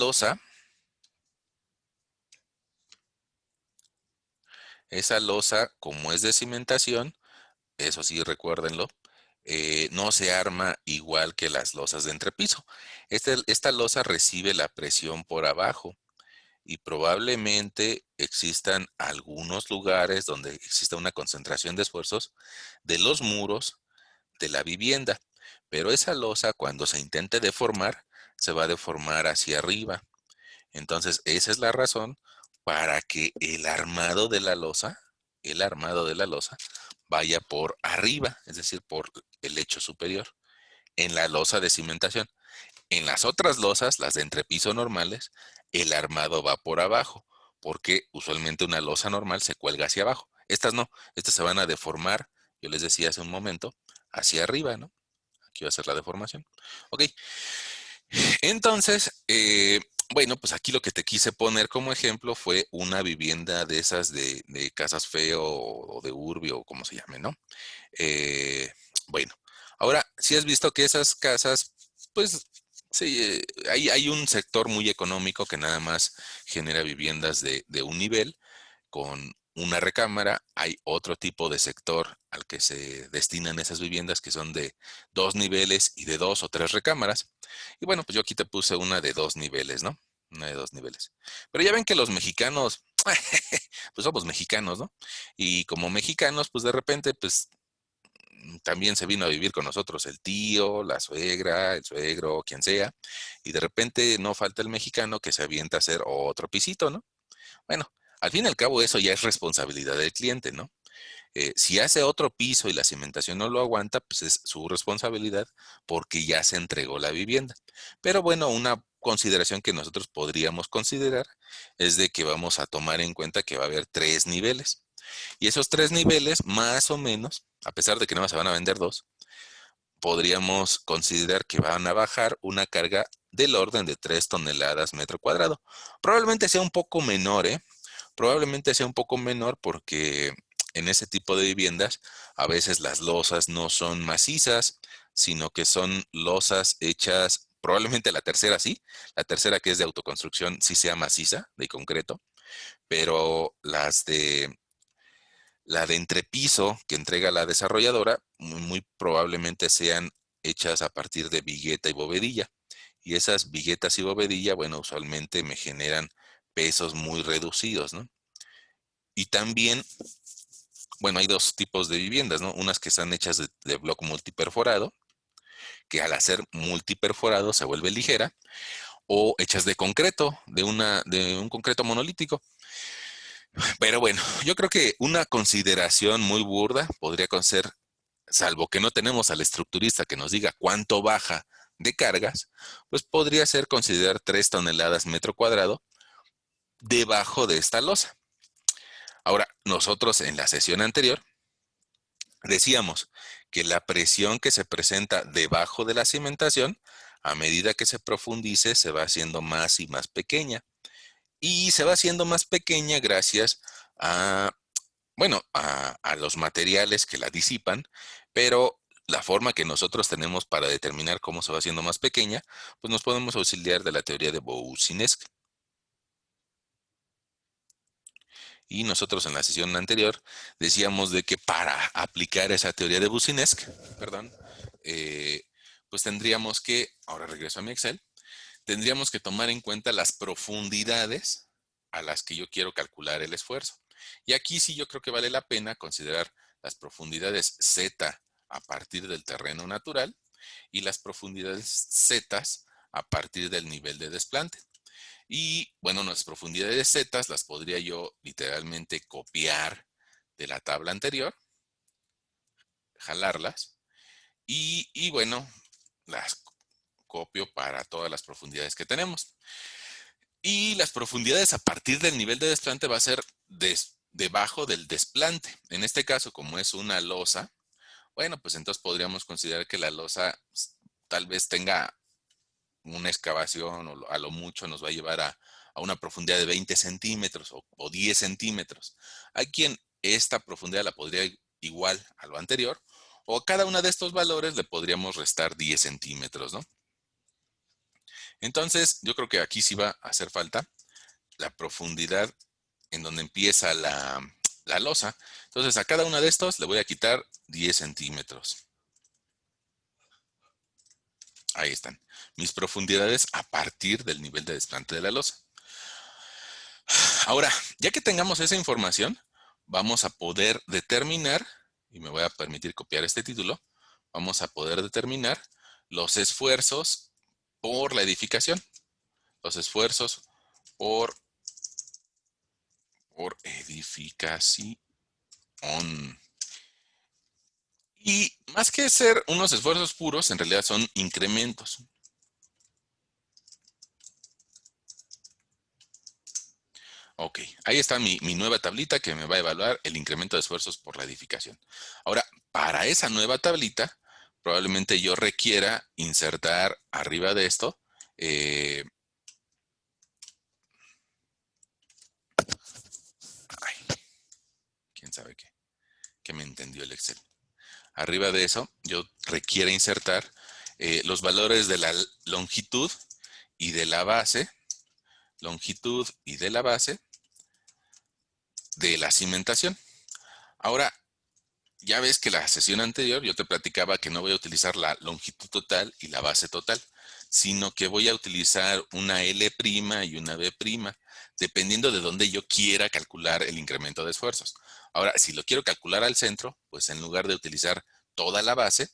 losa, como es de cimentación, eso sí, recuérdenlo, no se arma igual que las losas de entrepiso. Esta losa recibe la presión por abajo y probablemente existan algunos lugares donde exista una concentración de esfuerzos de los muros de la vivienda, pero esa losa cuando se intente deformar, se va a deformar hacia arriba. Entonces, esa es la razón para que el armado de la losa, vaya por arriba, es decir, por el lecho superior, en la losa de cimentación. En las otras losas, las de entrepiso normales, el armado va por abajo, porque usualmente una losa normal se cuelga hacia abajo. Estas no, estas se van a deformar, yo les decía hace un momento, hacia arriba, ¿no? Aquí va a ser la deformación. Ok, entonces, bueno, pues aquí lo que te quise poner como ejemplo fue una vivienda de esas de casas feo o de urbio o como se llame, ¿no? Eh, bueno, ahora, si has visto que esas casas, pues sí, hay un sector muy económico que nada más genera viviendas de un nivel con una recámara. Hay otro tipo de sector al que se destinan esas viviendas que son de dos niveles y de dos o tres recámaras. Y bueno, pues yo aquí te puse una de dos niveles, ¿no? Una de dos niveles. Pero ya ven que los mexicanos, pues somos mexicanos, ¿no? Y como mexicanos, pues de repente, pues también se vino a vivir con nosotros el tío, la suegra, el suegro, quien sea, y de repente no falta el mexicano que se avienta a hacer otro pisito, ¿no? Bueno, al fin y al cabo eso ya es responsabilidad del cliente, ¿no? Si hace otro piso y la cimentación no lo aguanta, pues es su responsabilidad porque ya se entregó la vivienda. Pero bueno, una consideración que nosotros podríamos considerar es de que vamos a tomar en cuenta que va a haber tres niveles. Y esos tres niveles, más o menos, a pesar de que nada más se van a vender dos, podríamos considerar que van a bajar una carga del orden de 3 toneladas metro cuadrado. Probablemente sea un poco menor, ¿eh? Probablemente sea un poco menor porque en ese tipo de viviendas a veces las losas no son macizas, sino que son losas hechas, probablemente la tercera sí, la tercera que es de autoconstrucción sí sea maciza, de concreto, pero la de entrepiso que entrega la desarrolladora muy probablemente sean hechas a partir de vigueta y bovedilla. Y esas viguetas y bovedilla, bueno, usualmente me generan pesos muy reducidos, ¿no? Y también, bueno, hay dos tipos de viviendas, ¿no? Unas que están hechas de bloque multiperforado, que al hacer multiperforado se vuelve ligera, o hechas de concreto, de un concreto monolítico. Pero bueno, yo creo que una consideración muy burda podría ser, salvo que no tenemos al estructurista que nos diga cuánto baja de cargas, pues podría ser considerar 3 toneladas metro cuadrado debajo de esta losa. Ahora, nosotros en la sesión anterior decíamos que la presión que se presenta debajo de la cimentación, a medida que se profundice, se va haciendo más y más pequeña. Y se va haciendo más pequeña gracias a, bueno, a los materiales que la disipan, pero la forma que nosotros tenemos para determinar cómo se va haciendo más pequeña, pues nos podemos auxiliar de la teoría de Boussinesq. Y nosotros en la sesión anterior decíamos de que para aplicar esa teoría de Boussinesq, perdón, eh, pues tendríamos que, ahora regreso a mi Excel, tendríamos que tomar en cuenta las profundidades a las que yo quiero calcular el esfuerzo. Y aquí sí yo creo que vale la pena considerar las profundidades Z a partir del terreno natural y las profundidades Z a partir del nivel de desplante. Y bueno, las profundidades Z las podría yo literalmente copiar de la tabla anterior, jalarlas y bueno, las copio para todas las profundidades que tenemos. Y las profundidades a partir del nivel de desplante va a ser debajo del desplante. En este caso, como es una losa, bueno, pues entonces podríamos considerar que la losa tal vez tenga una excavación o a lo mucho nos va a llevar a una profundidad de 20 centímetros o 10 centímetros. Aquí en esta profundidad la podría igual a lo anterior o a cada uno de estos valores le podríamos restar 10 centímetros, ¿no? Entonces, yo creo que aquí sí va a hacer falta la profundidad en donde empieza la losa. Entonces a cada uno de estos le voy a quitar 10 centímetros. Ahí están mis profundidades a partir del nivel de desplante de la losa. Ahora, ya que tengamos esa información, vamos a poder determinar, y me voy a permitir copiar este título, vamos a poder determinar los esfuerzos por la edificación. Los esfuerzos por edificación. Y más que ser unos esfuerzos puros, en realidad son incrementos. Ok, ahí está mi nueva tablita que me va a evaluar el incremento de esfuerzos por la edificación. Ahora, para esa nueva tablita, probablemente yo requiera insertar arriba de esto, quién sabe qué me entendió el Excel. Arriba de eso, yo requiero insertar los valores de la longitud y de la base, de la cimentación. Ahora, ya ves que la sesión anterior yo te platicaba que no voy a utilizar la longitud total y la base total, sino que voy a utilizar una L' y una B', dependiendo de dónde yo quiera calcular el incremento de esfuerzos. Ahora, si lo quiero calcular al centro, pues en lugar de utilizar toda la base,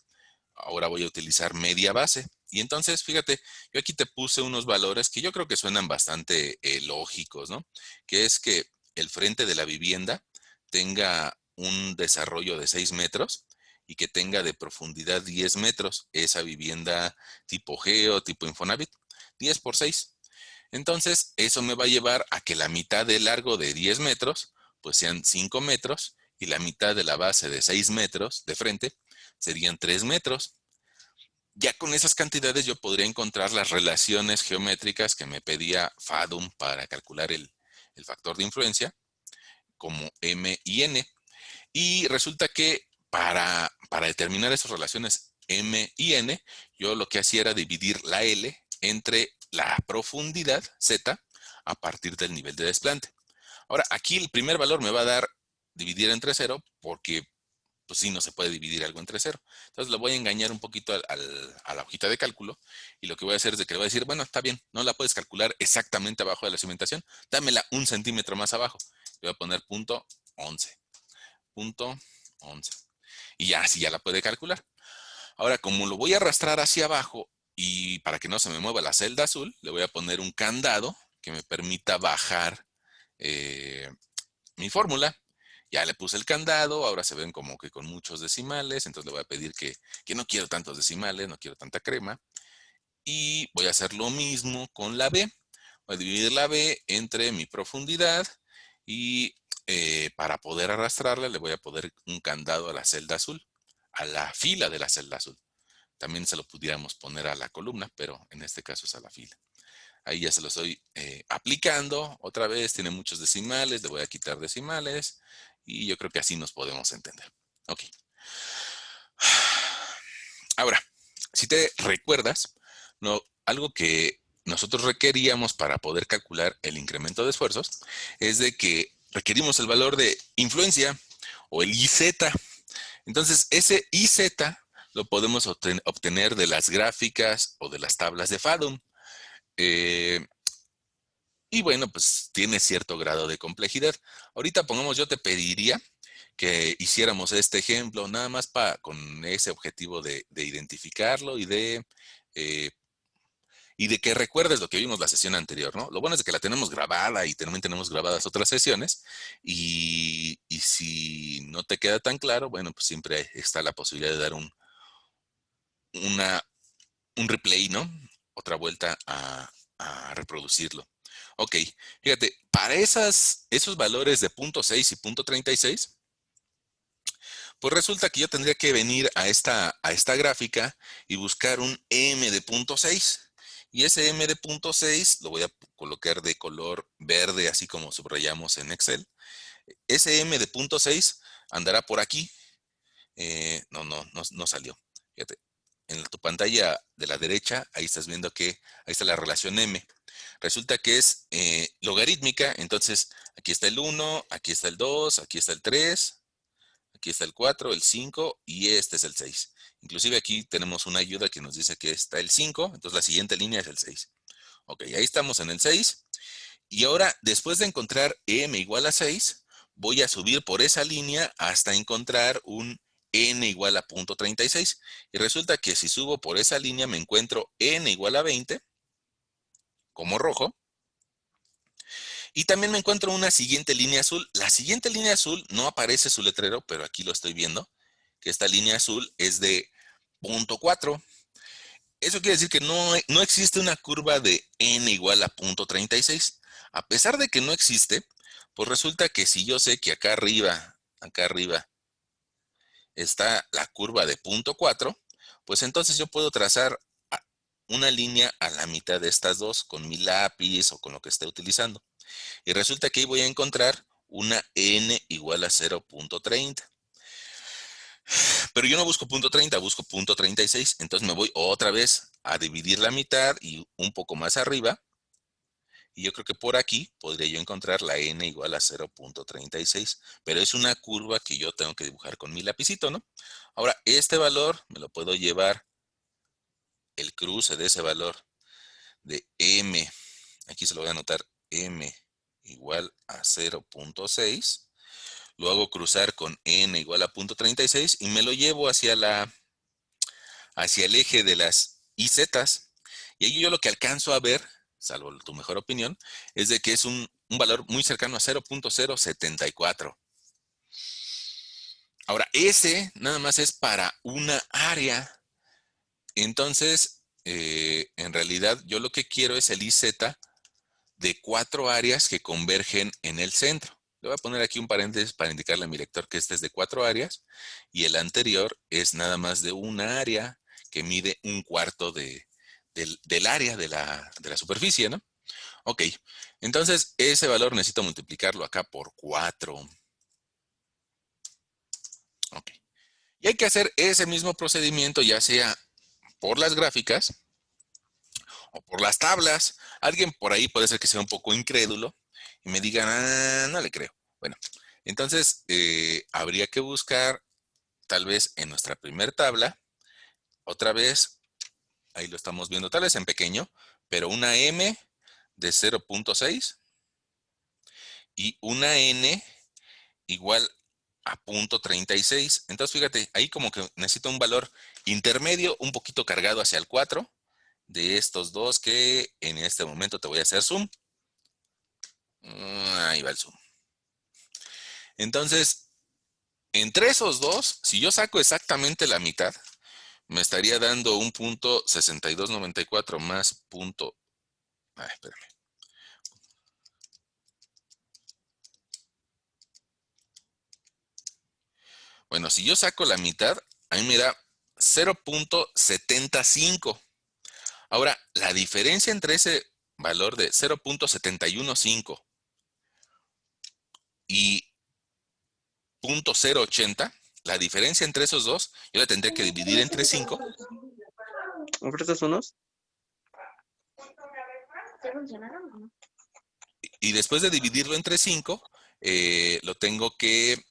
ahora voy a utilizar media base. Y entonces, fíjate, yo aquí te puse unos valores que yo creo que suenan bastante lógicos, ¿no? Que es que el frente de la vivienda tenga un desarrollo de 6 metros y que tenga de profundidad 10 metros esa vivienda tipo Geo, tipo Infonavit, 10 por 6. Entonces, eso me va a llevar a que la mitad del largo de 10 metros, pues sean 5 metros, y la mitad de la base de 6 metros de frente serían 3 metros. Ya con esas cantidades yo podría encontrar las relaciones geométricas que me pedía FADUM para calcular el factor de influencia, como M y N. Y resulta que para determinar esas relaciones M y N, yo lo que hacía era dividir la L entre la profundidad Z a partir del nivel de desplante. Ahora, aquí el primer valor me va a dar dividir entre 0 porque pues sí, no se puede dividir algo entre 0. Entonces le voy a engañar un poquito a la hojita de cálculo y lo que voy a hacer es de que le voy a decir, bueno, está bien, no la puedes calcular exactamente abajo de la cimentación, dámela 1 centímetro más abajo. Le voy a poner punto 11. Punto 11. Y ya así ya la puede calcular. Ahora, como lo voy a arrastrar hacia abajo y para que no se me mueva la celda azul, le voy a poner un candado que me permita bajar mi fórmula. Ya le puse el candado, ahora se ven como que con muchos decimales, entonces le voy a pedir que no quiero tantos decimales, no quiero tanta crema. Y voy a hacer lo mismo con la B. Voy a dividir la B entre mi profundidad y para poder arrastrarla le voy a poner un candado a la celda azul, a la fila de la celda azul. También se lo pudiéramos poner a la columna, pero en este caso es a la fila. Ahí ya se lo estoy aplicando. Otra vez tiene muchos decimales, le voy a quitar decimales y yo creo que así nos podemos entender. Ok. Ahora, si te recuerdas, algo que nosotros requeríamos para poder calcular el incremento de esfuerzos es de que requerimos el valor de influencia o el IZ. Entonces, ese IZ lo podemos obtener de las gráficas o de las tablas de FADUM. Y bueno, pues tiene cierto grado de complejidad. Ahorita pongamos, yo te pediría que hiciéramos este ejemplo nada más con ese objetivo de identificarlo eh, y de que recuerdes lo que vimos la sesión anterior, ¿no? Lo bueno es de que la tenemos grabada y también tenemos grabadas otras sesiones y si no te queda tan claro, bueno, pues siempre está la posibilidad de dar un replay, ¿no? Otra vuelta a reproducirlo. Ok, fíjate, para esos valores de punto 6 y punto 36, pues resulta que yo tendría que venir a esta gráfica y buscar un M de punto 6. Y ese M de punto 6 lo voy a colocar de color verde, así como subrayamos en Excel. Ese M de punto 6 andará por aquí. No salió. Fíjate, en tu pantalla de la derecha, ahí estás viendo que ahí está la relación M. Resulta que es logarítmica, entonces aquí está el 1, aquí está el 2, aquí está el 3, aquí está el 4, el 5 y este es el 6. Inclusive aquí tenemos una ayuda que nos dice que está el 5, entonces la siguiente línea es el 6. Ok, ahí estamos en el 6. Y ahora, después de encontrar m igual a 6, voy a subir por esa línea hasta encontrar un n igual a 0.36. Y resulta que si subo por esa línea me encuentro n igual a 20, como rojo. Y también me encuentro una siguiente línea azul. La siguiente línea azul no aparece su letrero, pero aquí lo estoy viendo, que esta línea azul es de 0.4. Eso quiere decir que no existe una curva de n igual a 0.36. A pesar de que no existe, pues resulta que si yo sé que acá arriba está la curva de 0.4, pues entonces yo puedo trazar una línea a la mitad de estas dos con mi lápiz o con lo que esté utilizando. Y resulta que ahí voy a encontrar una n igual a 0.30. Pero yo no busco 0.30, busco 0.36. Entonces me voy otra vez a dividir la mitad y un poco más arriba. Y yo creo que por aquí podría yo encontrar la n igual a 0.36. Pero es una curva que yo tengo que dibujar con mi lapicito, ¿no? Ahora, este valor me lo puedo llevar, el cruce de ese valor de m. Aquí se lo voy a anotar, m igual a 0.6. Lo hago cruzar con n igual a 0.36 y me lo llevo hacia el eje de las IZ. Y ahí yo lo que alcanzo a ver, salvo tu mejor opinión, es de que es un valor muy cercano a 0.074. Ahora, ese nada más es para una área. Entonces, en realidad, yo lo que quiero es el IZ de 4 áreas que convergen en el centro. Le voy a poner aquí un paréntesis para indicarle a mi lector que este es de 4 áreas y el anterior es nada más de una área que mide un cuarto del área de la superficie, ¿no? Ok, entonces ese valor necesito multiplicarlo acá por 4. Ok, y hay que hacer ese mismo procedimiento ya sea por las gráficas o por las tablas. Alguien por ahí puede ser que sea un poco incrédulo y me digan, no le creo. Bueno, entonces habría que buscar tal vez en nuestra primer tabla, otra vez, ahí lo estamos viendo tal vez en pequeño, pero una m de 0.6 y una n igual a 0.36. Entonces fíjate, ahí como que necesito un valor intermedio, un poquito cargado hacia el 4 de estos dos que en este momento te voy a hacer zoom. Ahí va el zoom. Entonces, entre esos dos, si yo saco exactamente la mitad, me estaría dando un punto 6294 más punto. Espérame. Bueno, si yo saco la mitad, a mí me da 0.75. Ahora, la diferencia entre ese valor de 0.715 y 0.080, la diferencia entre esos dos, yo la tendría que dividir entre 5. ¿Me prestas unos? Y después de dividirlo entre 5, lo tengo que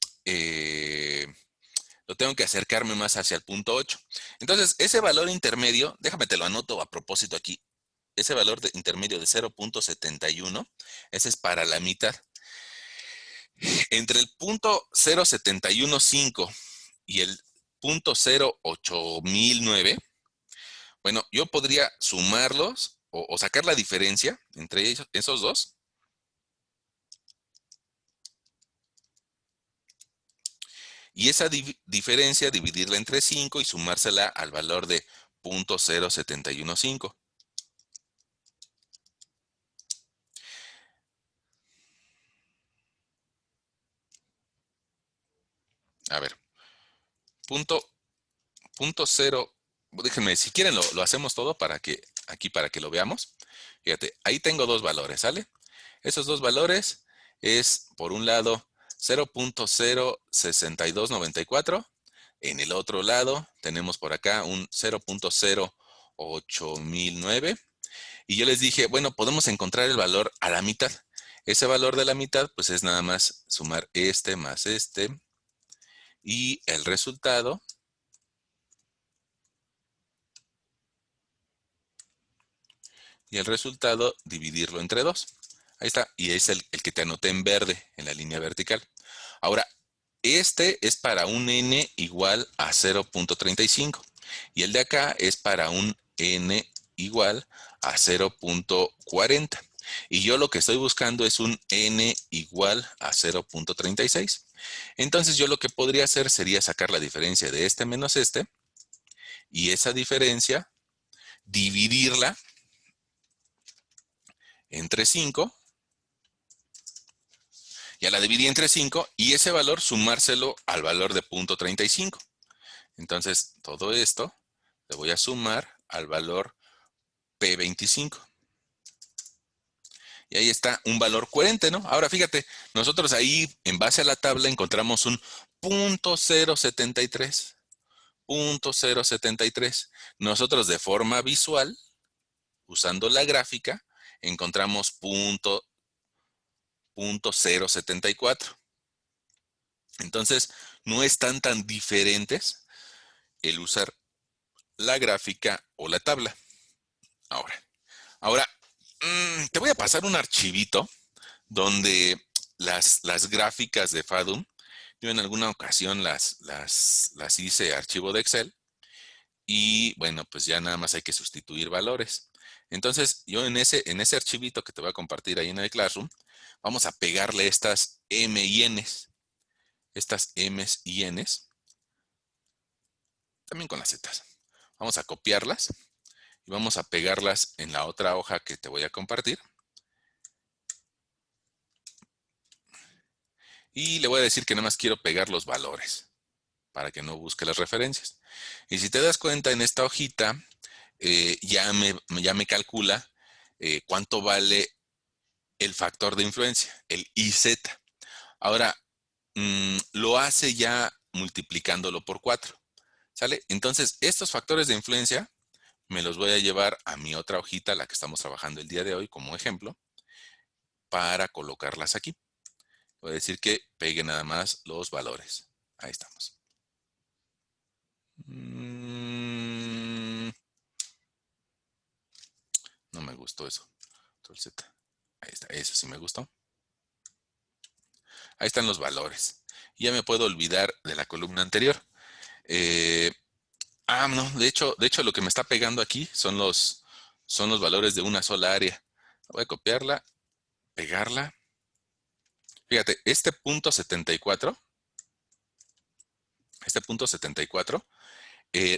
acercarme más hacia el punto 8. Entonces, ese valor intermedio, déjame te lo anoto a propósito aquí, ese valor intermedio de 0.71, ese es para la mitad. Entre el punto 0.715 y el punto 0.8009, bueno, yo podría sumarlos o sacar la diferencia entre esos dos. Y esa diferencia dividirla entre 5 y sumársela al valor de 0.0715. A ver, punto 0, déjenme, si quieren lo hacemos todo para que lo veamos. Fíjate, ahí tengo dos valores, ¿sale? Esos dos valores es, por un lado, 0.06294. En el otro lado tenemos por acá un 0.08009. Y yo les dije, bueno, podemos encontrar el valor a la mitad. Ese valor de la mitad, pues es nada más sumar este más este. Y el resultado dividirlo entre 2. Ahí está. Y es el que te anoté en verde en la línea vertical. Ahora, este es para un n igual a 0.35 y el de acá es para un n igual a 0.40. Y yo lo que estoy buscando es un n igual a 0.36. Entonces yo lo que podría hacer sería sacar la diferencia de este menos este y esa diferencia dividirla entre 5. Ya la dividí entre 5 y ese valor sumárselo al valor de 0.35. Entonces, todo esto le voy a sumar al valor P25. Y ahí está un valor coherente, ¿no? Ahora, fíjate, nosotros ahí, en base a la tabla, encontramos un .073. .073. Nosotros de forma visual, usando la gráfica, encontramos .074. Entonces, no están tan diferentes el usar la gráfica o la tabla. Ahora, te voy a pasar un archivito donde las gráficas de Fadum, yo en alguna ocasión las hice archivo de Excel y bueno, pues ya nada más hay que sustituir valores. Entonces, yo en ese archivito que te voy a compartir ahí en el Classroom, vamos a pegarle estas M y Ns, estas Ms y Ns, también con las Zs. Vamos a copiarlas y vamos a pegarlas en la otra hoja que te voy a compartir. Y le voy a decir que nada más quiero pegar los valores para que no busque las referencias. Y si te das cuenta en esta hojita, ya me calcula cuánto vale el factor de influencia, el IZ. Ahora, lo hace ya multiplicándolo por 4. ¿Sale? Entonces, estos factores de influencia me los voy a llevar a mi otra hojita, la que estamos trabajando el día de hoy como ejemplo, para colocarlas aquí. Voy a decir que pegue nada más los valores. Ahí estamos. No me gustó eso. Control Z. Ahí está. Eso sí me gustó. Ahí están los valores. Ya me puedo olvidar de la columna anterior. No. De hecho, lo que me está pegando aquí son los valores de una sola área. Voy a copiarla, pegarla. Fíjate, este punto 74,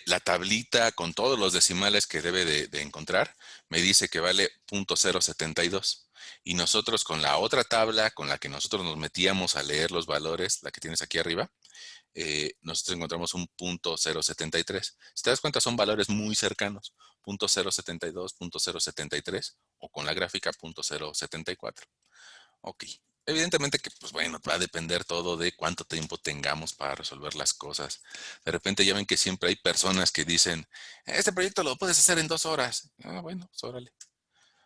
la tablita con todos los decimales que debe de encontrar, me dice que vale .072. Y nosotros con la otra tabla con la que nosotros nos metíamos a leer los valores, la que tienes aquí arriba, nosotros encontramos un .073. Si te das cuenta, son valores muy cercanos. .072, .073 o con la gráfica .074. Ok. Evidentemente que, pues bueno, va a depender todo de cuánto tiempo tengamos para resolver las cosas. De repente ya ven que siempre hay personas que dicen, este proyecto lo puedes hacer en 2 horas. Bueno, pues órale.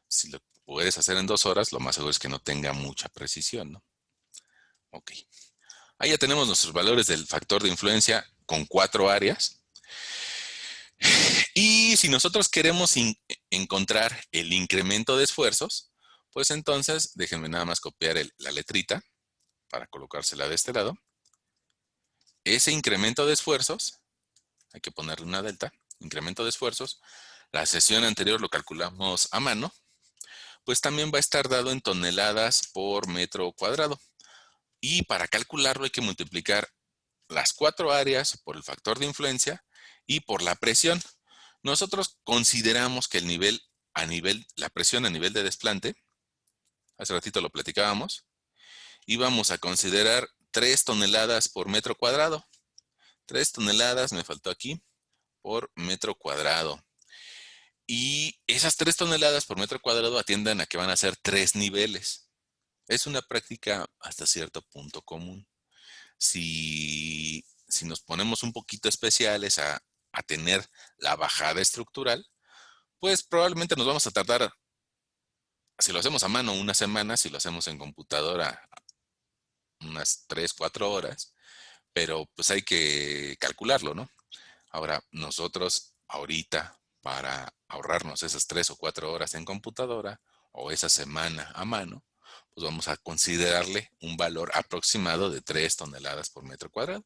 Si lo puedes hacer en 2 horas, lo más seguro es que no tenga mucha precisión, ¿no? Ok. Ahí ya tenemos nuestros valores del factor de influencia con 4 áreas. Y si nosotros queremos encontrar el incremento de esfuerzos, pues entonces déjenme nada más copiar la letrita para colocársela de este lado. Ese incremento de esfuerzos, hay que ponerle una delta, incremento de esfuerzos, la sesión anterior lo calculamos a mano, pues también va a estar dado en toneladas por metro cuadrado. Y para calcularlo hay que multiplicar las 4 áreas por el factor de influencia y por la presión. Nosotros consideramos que la presión a nivel de desplante, hace ratito lo platicábamos, íbamos a considerar 3 toneladas por metro cuadrado. 3 toneladas, me faltó aquí, por metro cuadrado. Y esas 3 toneladas por metro cuadrado atiendan a que van a ser 3 niveles. Es una práctica hasta cierto punto común. Si nos ponemos un poquito especiales a tener la bajada estructural, pues probablemente nos vamos a tardar si lo hacemos a mano una semana, si lo hacemos en computadora unas 3, 4 horas, pero pues hay que calcularlo, ¿no? Ahora, nosotros ahorita, para ahorrarnos esas 3 o 4 horas en computadora o esa semana a mano, pues vamos a considerarle un valor aproximado de 3 toneladas por metro cuadrado.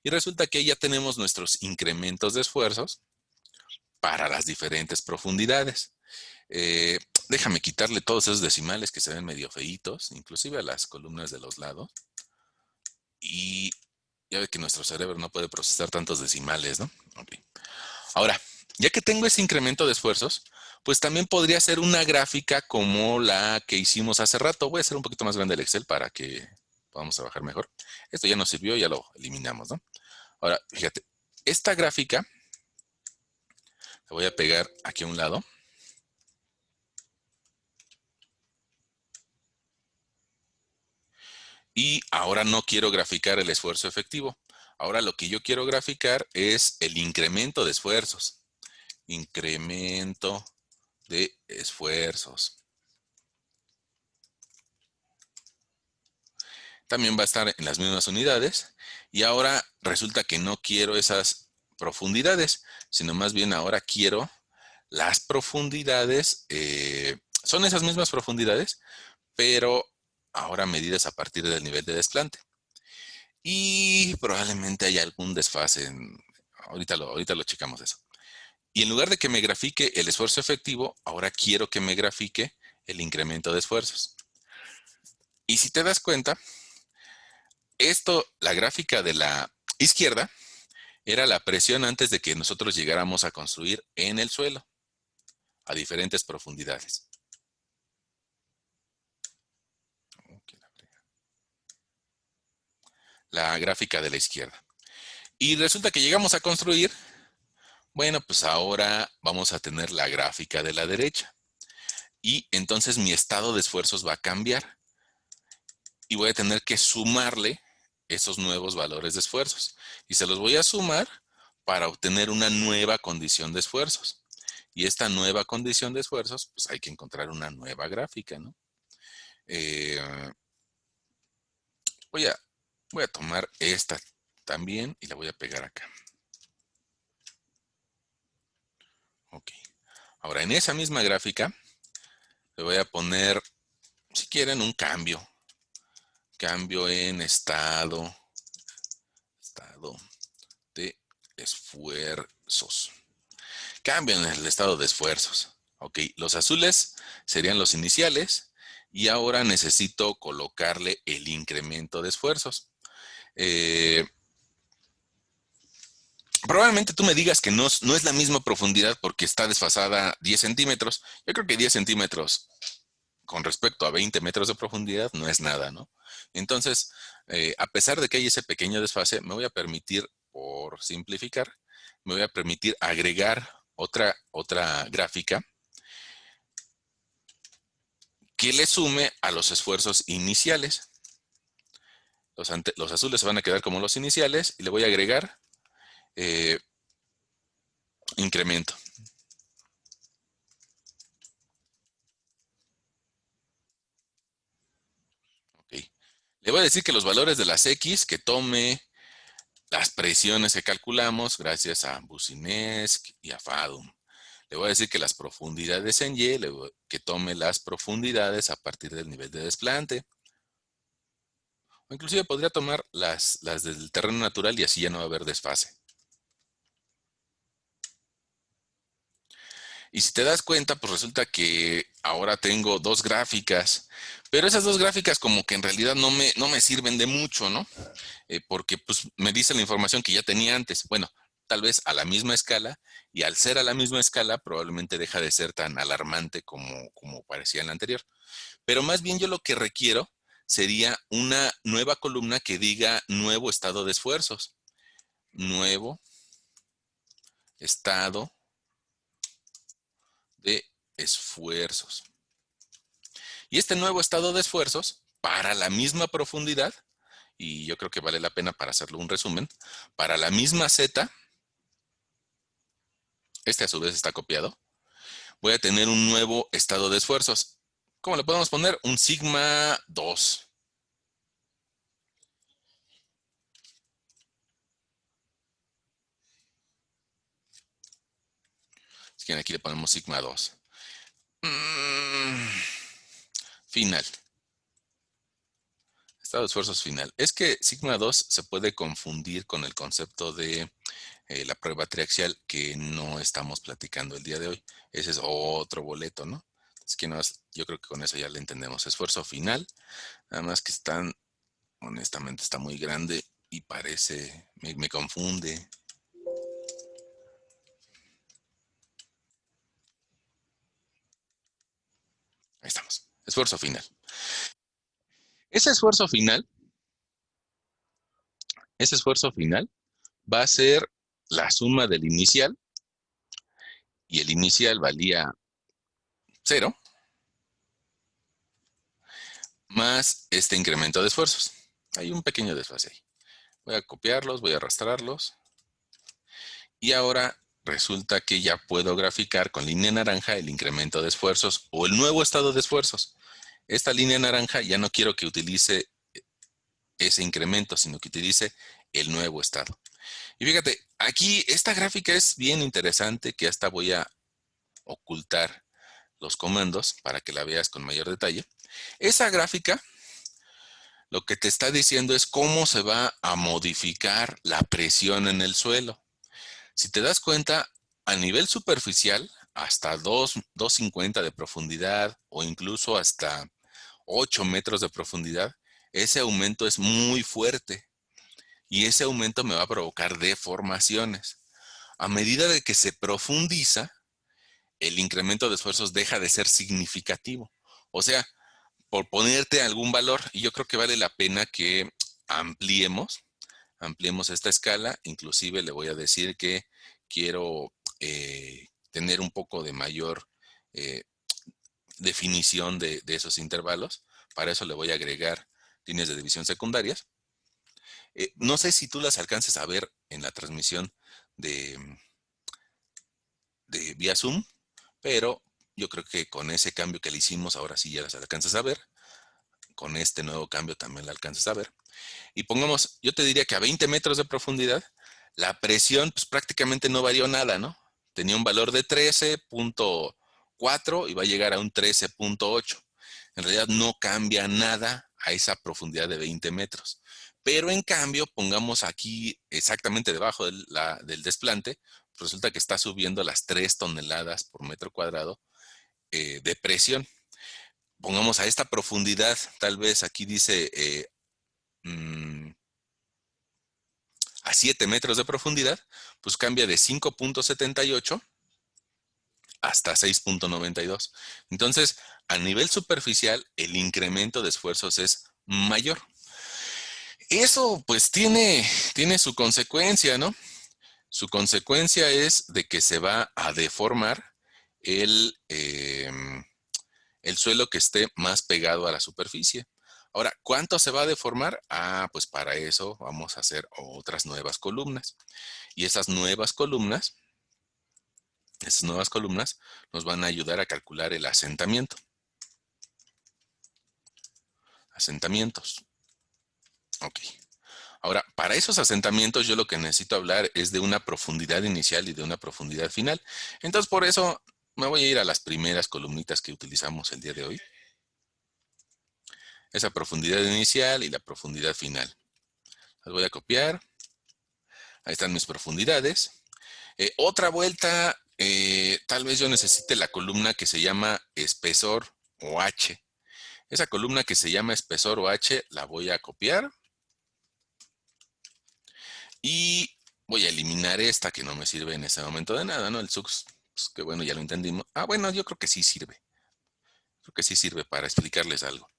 Y resulta que ya tenemos nuestros incrementos de esfuerzos para las diferentes profundidades. Eh, Déjame quitarle todos esos decimales que se ven medio feitos, inclusive a las columnas de los lados. Y ya ve que nuestro cerebro no puede procesar tantos decimales, ¿no? Okay. Ahora, ya que tengo ese incremento de esfuerzos, pues también podría ser una gráfica como la que hicimos hace rato. Voy a hacer un poquito más grande el Excel para que podamos trabajar mejor. Esto ya nos sirvió, ya lo eliminamos, ¿no? Ahora, fíjate, esta gráfica la voy a pegar aquí a un lado. Y ahora no quiero graficar el esfuerzo efectivo. Ahora lo que yo quiero graficar es el incremento de esfuerzos. Incremento de esfuerzos. También va a estar en las mismas unidades. Y ahora resulta que no quiero esas profundidades, sino más bien ahora quiero las profundidades. Son esas mismas profundidades, pero ahora medidas a partir del nivel de desplante. Y probablemente haya algún desfase. Ahorita lo checamos eso. Y en lugar de que me grafique el esfuerzo efectivo, ahora quiero que me grafique el incremento de esfuerzos. Y si te das cuenta, la gráfica de la izquierda, era la presión antes de que nosotros llegáramos a construir en el suelo, a diferentes profundidades. La gráfica de la izquierda. Y resulta que llegamos a construir. Bueno, pues ahora vamos a tener la gráfica de la derecha. Y entonces mi estado de esfuerzos va a cambiar. Y voy a tener que sumarle esos nuevos valores de esfuerzos. Y se los voy a sumar para obtener una nueva condición de esfuerzos. Y esta nueva condición de esfuerzos, pues hay que encontrar una nueva gráfica, ¿no? Eh, voy a tomar esta también y la voy a pegar acá. Ok. Ahora, en esa misma gráfica, le voy a poner, si quieren, un cambio. Cambio en estado de esfuerzos. Cambio en el estado de esfuerzos. Ok, los azules serían los iniciales y ahora necesito colocarle el incremento de esfuerzos. Probablemente tú me digas que no es la misma profundidad porque está desfasada 10 centímetros. Yo creo que 10 centímetros con respecto a 20 metros de profundidad no es nada, ¿no? Entonces, a pesar de que hay ese pequeño desfase, me voy a permitir, por simplificar, me voy a permitir agregar otra gráfica que le sume a los esfuerzos iniciales. Los azules se van a quedar como los iniciales y le voy a agregar incremento. Okay. Le voy a decir que los valores de las X que tome las presiones que calculamos gracias a Boussinesq y a Fadum. Le voy a decir que las profundidades en Y, que tome las profundidades a partir del nivel de desplante. O inclusive podría tomar las del terreno natural y así ya no va a haber desfase. Y si te das cuenta, pues resulta que ahora tengo dos gráficas, pero esas dos gráficas como que en realidad no me sirven de mucho, ¿no? Porque pues me dice la información que ya tenía antes. Bueno, tal vez a la misma escala, y al ser a la misma escala probablemente deja de ser tan alarmante como parecía en la anterior. Pero más bien yo lo que requiero sería una nueva columna que diga nuevo estado de esfuerzos. Nuevo estado de esfuerzos. Y este nuevo estado de esfuerzos, para la misma profundidad, y yo creo que vale la pena para hacerlo un resumen, para la misma Z, este a su vez está copiado, voy a tener un nuevo estado de esfuerzos. ¿Cómo le podemos poner? Un sigma 2. Así que aquí le ponemos sigma 2. Final. Estado de esfuerzos final. Es que sigma 2 se puede confundir con el concepto de la prueba triaxial que no estamos platicando el día de hoy. Ese es otro boleto, ¿no? Es que yo creo que con eso ya le entendemos. Esfuerzo final. Nada más que honestamente está muy grande y parece, me confunde. Ahí estamos. Esfuerzo final. Ese esfuerzo final, ese esfuerzo final va a ser la suma del inicial, y el inicial valía 0, más este incremento de esfuerzos. Hay un pequeño desfase ahí. Voy a copiarlos, voy a arrastrarlos. Y ahora resulta que ya puedo graficar con línea naranja el incremento de esfuerzos o el nuevo estado de esfuerzos. Esta línea naranja ya no quiero que utilice ese incremento, sino que utilice el nuevo estado. Y fíjate, aquí esta gráfica es bien interesante, que hasta voy a ocultar los comandos para que la veas con mayor detalle. Esa gráfica lo que te está diciendo es cómo se va a modificar la presión en el suelo. Si te das cuenta, a nivel superficial, hasta 2,50 de profundidad o incluso hasta 8 metros de profundidad, ese aumento es muy fuerte y ese aumento me va a provocar deformaciones. A medida de que se profundiza, el incremento de esfuerzos deja de ser significativo. O sea, por ponerte algún valor, y yo creo que vale la pena que ampliemos esta escala. Inclusive le voy a decir que quiero tener un poco de mayor definición de esos intervalos. Para eso le voy a agregar líneas de división secundarias. No sé si tú las alcances a ver en la transmisión de vía Zoom, pero yo creo que con ese cambio que le hicimos, ahora sí ya las alcanzas a ver. Con este nuevo cambio también la alcanzas a ver. Y pongamos, yo te diría que a 20 metros de profundidad, la presión pues prácticamente no varió nada, ¿no? Tenía un valor de 13,4 y va a llegar a un 13,8. En realidad no cambia nada a esa profundidad de 20 metros. Pero en cambio, pongamos aquí exactamente debajo del desplante, resulta que está subiendo las 3 toneladas por metro cuadrado de presión. Pongamos a esta profundidad, tal vez aquí dice a 7 metros de profundidad, pues cambia de 5,78 hasta 6,92. Entonces, a nivel superficial, el incremento de esfuerzos es mayor. Eso pues tiene su consecuencia, ¿no? Su consecuencia es de que se va a deformar el suelo que esté más pegado a la superficie. Ahora, ¿cuánto se va a deformar? Pues para eso vamos a hacer otras nuevas columnas. Y esas nuevas columnas nos van a ayudar a calcular el asentamiento. Asentamientos. Ok. Ahora, para esos asentamientos yo lo que necesito hablar es de una profundidad inicial y de una profundidad final. Entonces, por eso me voy a ir a las primeras columnitas que utilizamos el día de hoy. Esa profundidad inicial y la profundidad final. Las voy a copiar. Ahí están mis profundidades. Otra vuelta, tal vez yo necesite la columna que se llama espesor o H. Esa columna que se llama espesor o H la voy a copiar. Y voy a eliminar esta que no me sirve en este momento de nada, ¿no? El sux, pues, que bueno, ya lo entendimos. Bueno, yo creo que sí sirve. Creo que sí sirve para explicarles algo.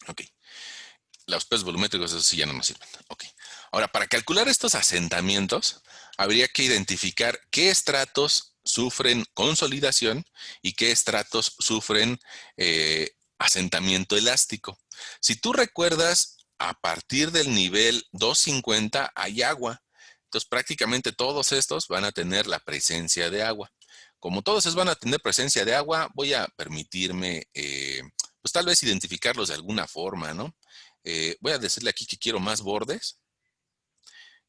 Ok. Los pesos volumétricos, eso sí ya no nos sirven. Ok. Ahora, para calcular estos asentamientos, habría que identificar qué estratos sufren consolidación y qué estratos sufren asentamiento elástico. Si tú recuerdas, a partir del nivel 250 hay agua. Entonces, prácticamente todos estos van a tener la presencia de agua. Como todos esos van a tener presencia de agua, voy a permitirme, pues tal vez identificarlos de alguna forma, ¿no? Voy a decirle aquí que quiero más bordes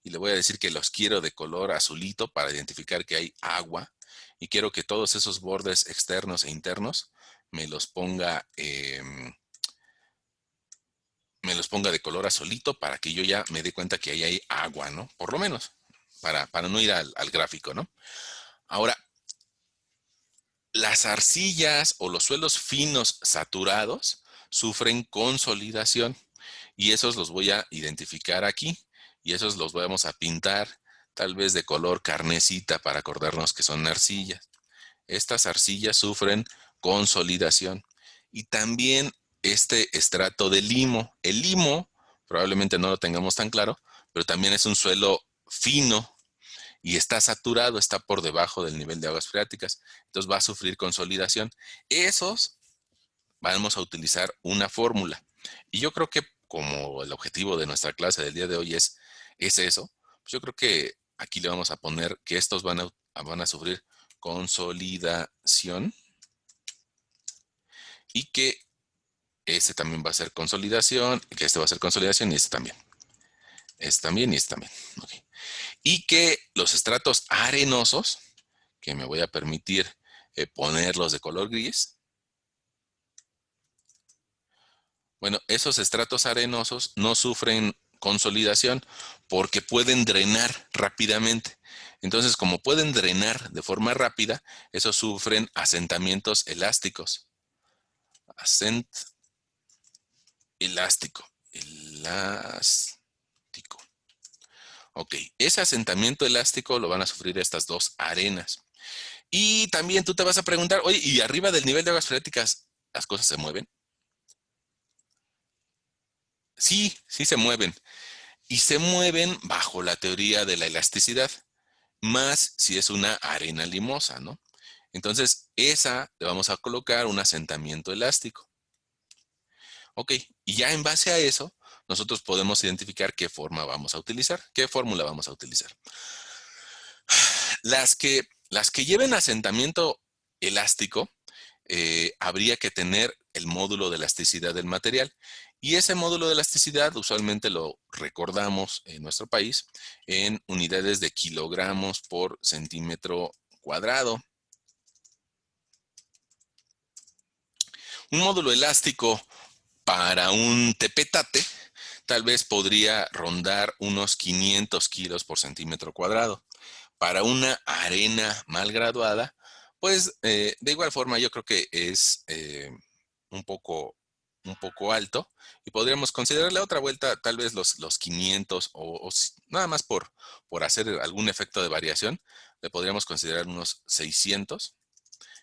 y le voy a decir que los quiero de color azulito para identificar que hay agua y quiero que todos esos bordes externos e internos me los ponga de color azulito para que yo ya me dé cuenta que ahí hay agua, ¿no? Por lo menos, para no ir al gráfico, ¿no? Ahora, las arcillas o los suelos finos saturados sufren consolidación y esos los voy a identificar aquí y esos los vamos a pintar tal vez de color carnecita para acordarnos que son arcillas. Estas arcillas sufren consolidación y también este estrato de limo. El limo probablemente no lo tengamos tan claro, pero también es un suelo fino y está saturado, está por debajo del nivel de aguas freáticas, entonces va a sufrir consolidación. Esos vamos a utilizar una fórmula. Y yo creo que como el objetivo de nuestra clase del día de hoy es eso, pues yo creo que aquí le vamos a poner que estos van a sufrir consolidación y que este también va a ser consolidación, que este va a ser consolidación y este también. Este también y este también. Okay. Y que los estratos arenosos, que me voy a permitir ponerlos de color gris. Bueno, esos estratos arenosos no sufren consolidación porque pueden drenar rápidamente. Entonces, como pueden drenar de forma rápida, esos sufren asentamientos elásticos. Elástico. Ok, ese asentamiento elástico lo van a sufrir estas dos arenas. Y también tú te vas a preguntar, oye, ¿y arriba del nivel de aguas freáticas las cosas se mueven? Sí, sí se mueven. Y se mueven bajo la teoría de la elasticidad, más si es una arena limosa, ¿no? Entonces, esa le vamos a colocar un asentamiento elástico. Ok, y ya en base a eso, nosotros podemos identificar qué forma vamos a utilizar, qué fórmula vamos a utilizar. Las que lleven asentamiento elástico, habría que tener el módulo de elasticidad del material. Y ese módulo de elasticidad usualmente lo recordamos en nuestro país en unidades de kilogramos por centímetro cuadrado. Un módulo elástico para un tepetate tal vez podría rondar unos 500 kilos por centímetro cuadrado. Para una arena mal graduada, pues de igual forma yo creo que es un poco alto y podríamos considerarle otra vuelta tal vez los 500 o nada más por hacer algún efecto de variación, le podríamos considerar unos 600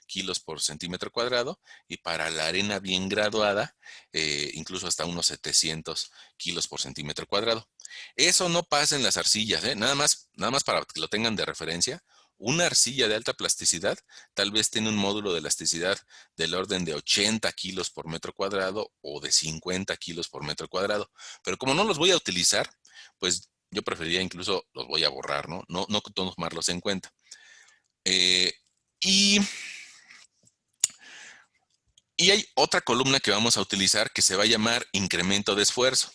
kilos por centímetro cuadrado y para la arena bien graduada, incluso hasta unos 700 kilos por centímetro cuadrado. Eso no pasa en las arcillas, ¿eh? Nada más para que lo tengan de referencia. Una arcilla de alta plasticidad tal vez tiene un módulo de elasticidad del orden de 80 kilos por metro cuadrado o de 50 kilos por metro cuadrado. Pero como no los voy a utilizar, pues yo preferiría incluso los voy a borrar, ¿no? No tomarlos en cuenta. Y Y hay otra columna que vamos a utilizar que se va a llamar incremento de esfuerzo.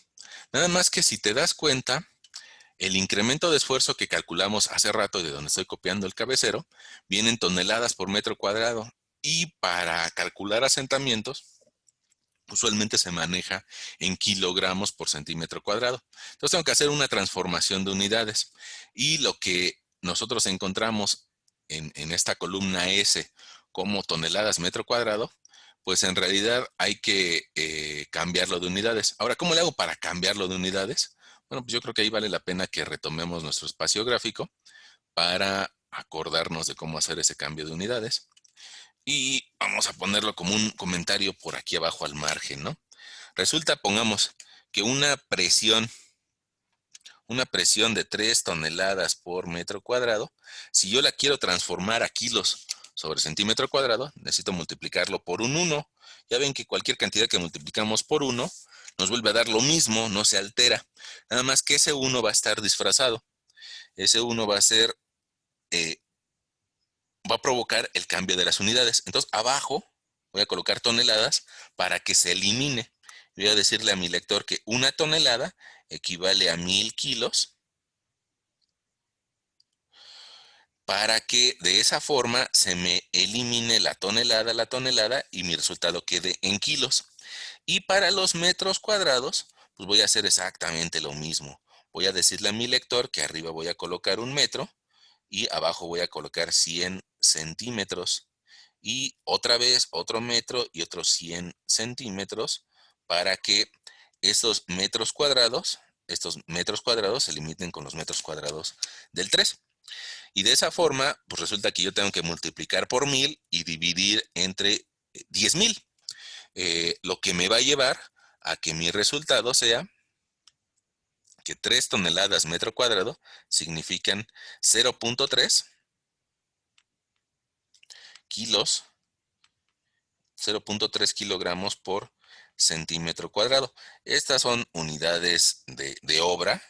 Nada más que si te das cuenta, el incremento de esfuerzo que calculamos hace rato de donde estoy copiando el cabecero, viene en toneladas por metro cuadrado. Y para calcular asentamientos, usualmente se maneja en kilogramos por centímetro cuadrado. Entonces tengo que hacer una transformación de unidades. Y lo que nosotros encontramos en esta columna S como toneladas metro cuadrado, pues en realidad hay que cambiarlo de unidades. Ahora, ¿cómo le hago para cambiarlo de unidades? Bueno, pues yo creo que ahí vale la pena que retomemos nuestro espacio gráfico para acordarnos de cómo hacer ese cambio de unidades. Y vamos a ponerlo como un comentario por aquí abajo al margen, ¿no? Resulta, pongamos, que una presión de 3 toneladas por metro cuadrado, si yo la quiero transformar a kilos sobre centímetro cuadrado, necesito multiplicarlo por un 1. Ya ven que cualquier cantidad que multiplicamos por 1 nos vuelve a dar lo mismo, no se altera. Nada más que ese 1 va a estar disfrazado. Ese 1 va a ser va a provocar el cambio de las unidades. Entonces, abajo voy a colocar toneladas para que se elimine. Voy a decirle a mi lector que 1 tonelada equivale a 1000 kilos, para que de esa forma se me elimine la tonelada y mi resultado quede en kilos. Y para los metros cuadrados, pues voy a hacer exactamente lo mismo. Voy a decirle a mi lector que arriba voy a colocar 1 metro y abajo voy a colocar 100 centímetros. Y otra vez otro metro y otros 100 centímetros para que estos metros cuadrados se limiten con los metros cuadrados del 3. Y de esa forma, pues resulta que yo tengo que multiplicar por 1000 y dividir entre 10,000. Lo que me va a llevar a que mi resultado sea que 3 toneladas metro cuadrado significan 0.3 kilos, 0.3 kilogramos por centímetro cuadrado. Estas son unidades de obra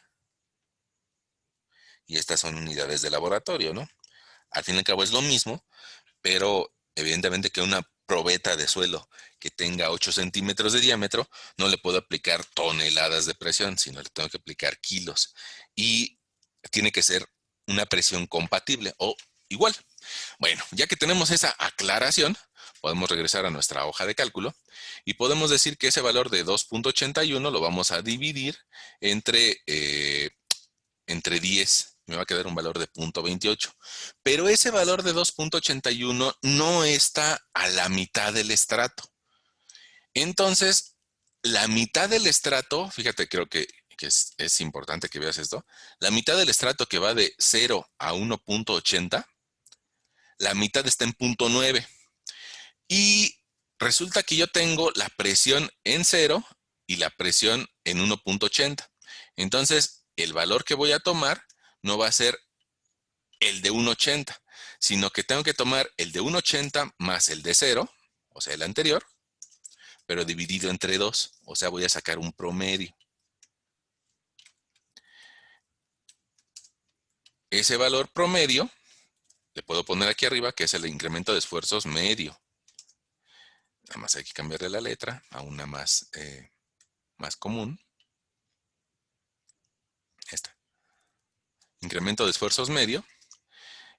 y estas son unidades de laboratorio, ¿no? Al fin y al cabo es lo mismo, pero evidentemente que una probeta de suelo que tenga 8 centímetros de diámetro, no le puedo aplicar toneladas de presión, sino le tengo que aplicar kilos. Y tiene que ser una presión compatible o igual. Bueno, ya que tenemos esa aclaración, podemos regresar a nuestra hoja de cálculo y podemos decir que ese valor de 2.81 lo vamos a dividir entre 10. Me va a quedar un valor de 0.28. Pero ese valor de 2.81 no está a la mitad del estrato. Entonces, la mitad del estrato, fíjate, creo que es importante que veas esto. La mitad del estrato que va de 0 a 1.80, la mitad está en 0.9. Y resulta que yo tengo la presión en 0 y la presión en 1.80. Entonces, el valor que voy a tomar no va a ser el de 1.80, sino que tengo que tomar el de 1.80 más el de 0, o sea, el anterior, pero dividido entre 2, o sea, voy a sacar un promedio. Ese valor promedio le puedo poner aquí arriba, que es el incremento de esfuerzos medio. Nada más hay que cambiarle la letra a una más común. Esta. Incremento de esfuerzos medio.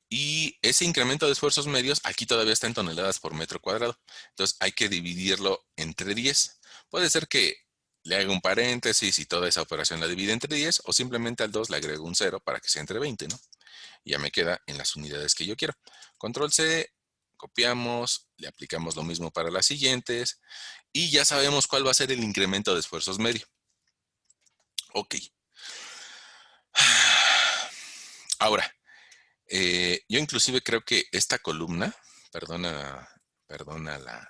Y ese incremento de esfuerzos medios aquí todavía está en toneladas por metro cuadrado. Entonces hay que dividirlo entre 10. Puede ser que le haga un paréntesis y toda esa operación la divide entre 10 o simplemente al 2 le agrego un 0 para que sea entre 20, ¿no? Y ya me queda en las unidades que yo quiero. Control C, copiamos, le aplicamos lo mismo para las siguientes y ya sabemos cuál va a ser el incremento de esfuerzos medio. Ok. Ahora, yo inclusive creo que esta columna, perdona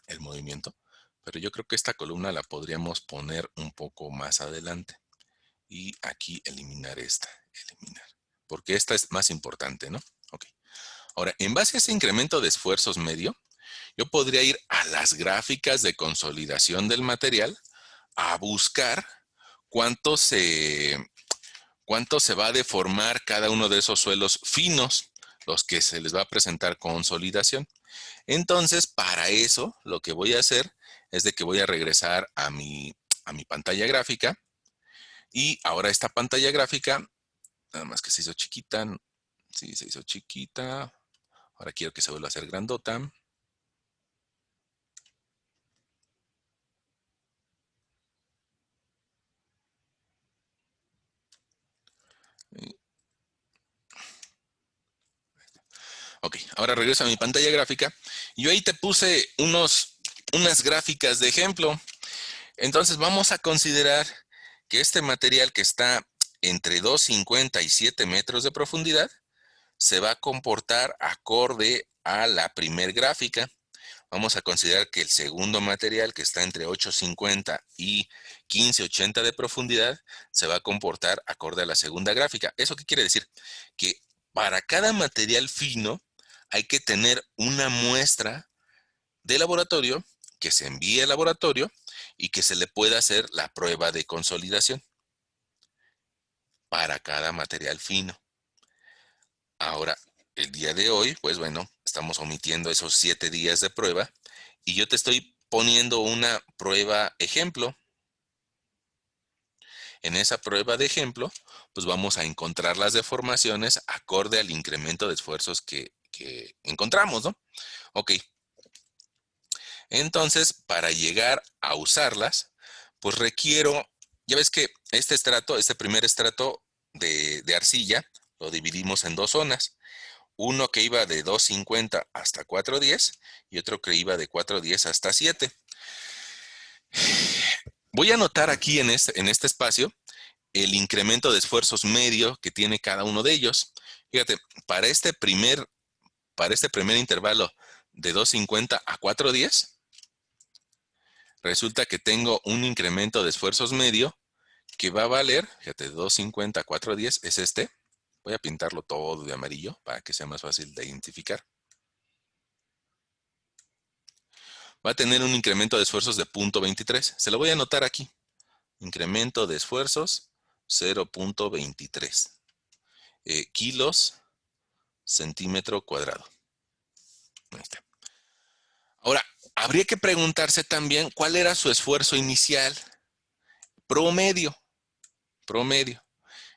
el movimiento, pero yo creo que esta columna la podríamos poner un poco más adelante. Y aquí eliminar esta, porque esta es más importante, ¿no? Ok. Ahora, en base a ese incremento de esfuerzos medio, yo podría ir a las gráficas de consolidación del material a buscar cuánto se, cuánto se va a deformar cada uno de esos suelos finos, los que se les va a presentar consolidación. Entonces, para eso, lo que voy a hacer es de que voy a regresar a mi pantalla gráfica. Y ahora esta pantalla gráfica, nada más que se hizo chiquita. Sí, se hizo chiquita. Ahora quiero que se vuelva a hacer grandota. Ok, ahora regreso a mi pantalla gráfica. Yo ahí te puse unas gráficas de ejemplo. Entonces vamos a considerar que este material que está entre 2,50 y 7 metros de profundidad se va a comportar acorde a la primer gráfica. Vamos a considerar que el segundo material que está entre 8,50 y 15,80 de profundidad se va a comportar acorde a la segunda gráfica. ¿Eso qué quiere decir? Que para cada material fino hay que tener una muestra de laboratorio que se envíe al laboratorio y que se le pueda hacer la prueba de consolidación para cada material fino. Ahora, el día de hoy, pues bueno, estamos omitiendo esos 7 días de prueba y yo te estoy poniendo una prueba ejemplo. En esa prueba de ejemplo, pues vamos a encontrar las deformaciones acorde al incremento de esfuerzos que encontramos, ¿no? Ok, entonces para llegar a usarlas, pues requiero, ya ves que este estrato, este primer estrato de arcilla, lo dividimos en dos zonas. Uno que iba de 250 hasta 410 y otro que iba de 410 hasta 7. Voy a anotar aquí en este espacio el incremento de esfuerzos medio que tiene cada uno de ellos. Fíjate, para este primer intervalo de 250 a 410, resulta que tengo un incremento de esfuerzos medio que va a valer, fíjate, 250 a 410 es este. Voy a pintarlo todo de amarillo para que sea más fácil de identificar. Va a tener un incremento de esfuerzos de 0.23. Se lo voy a anotar aquí. Incremento de esfuerzos 0.23 kilos centímetro cuadrado. Ahí está. Ahora, habría que preguntarse también cuál era su esfuerzo inicial promedio. Promedio.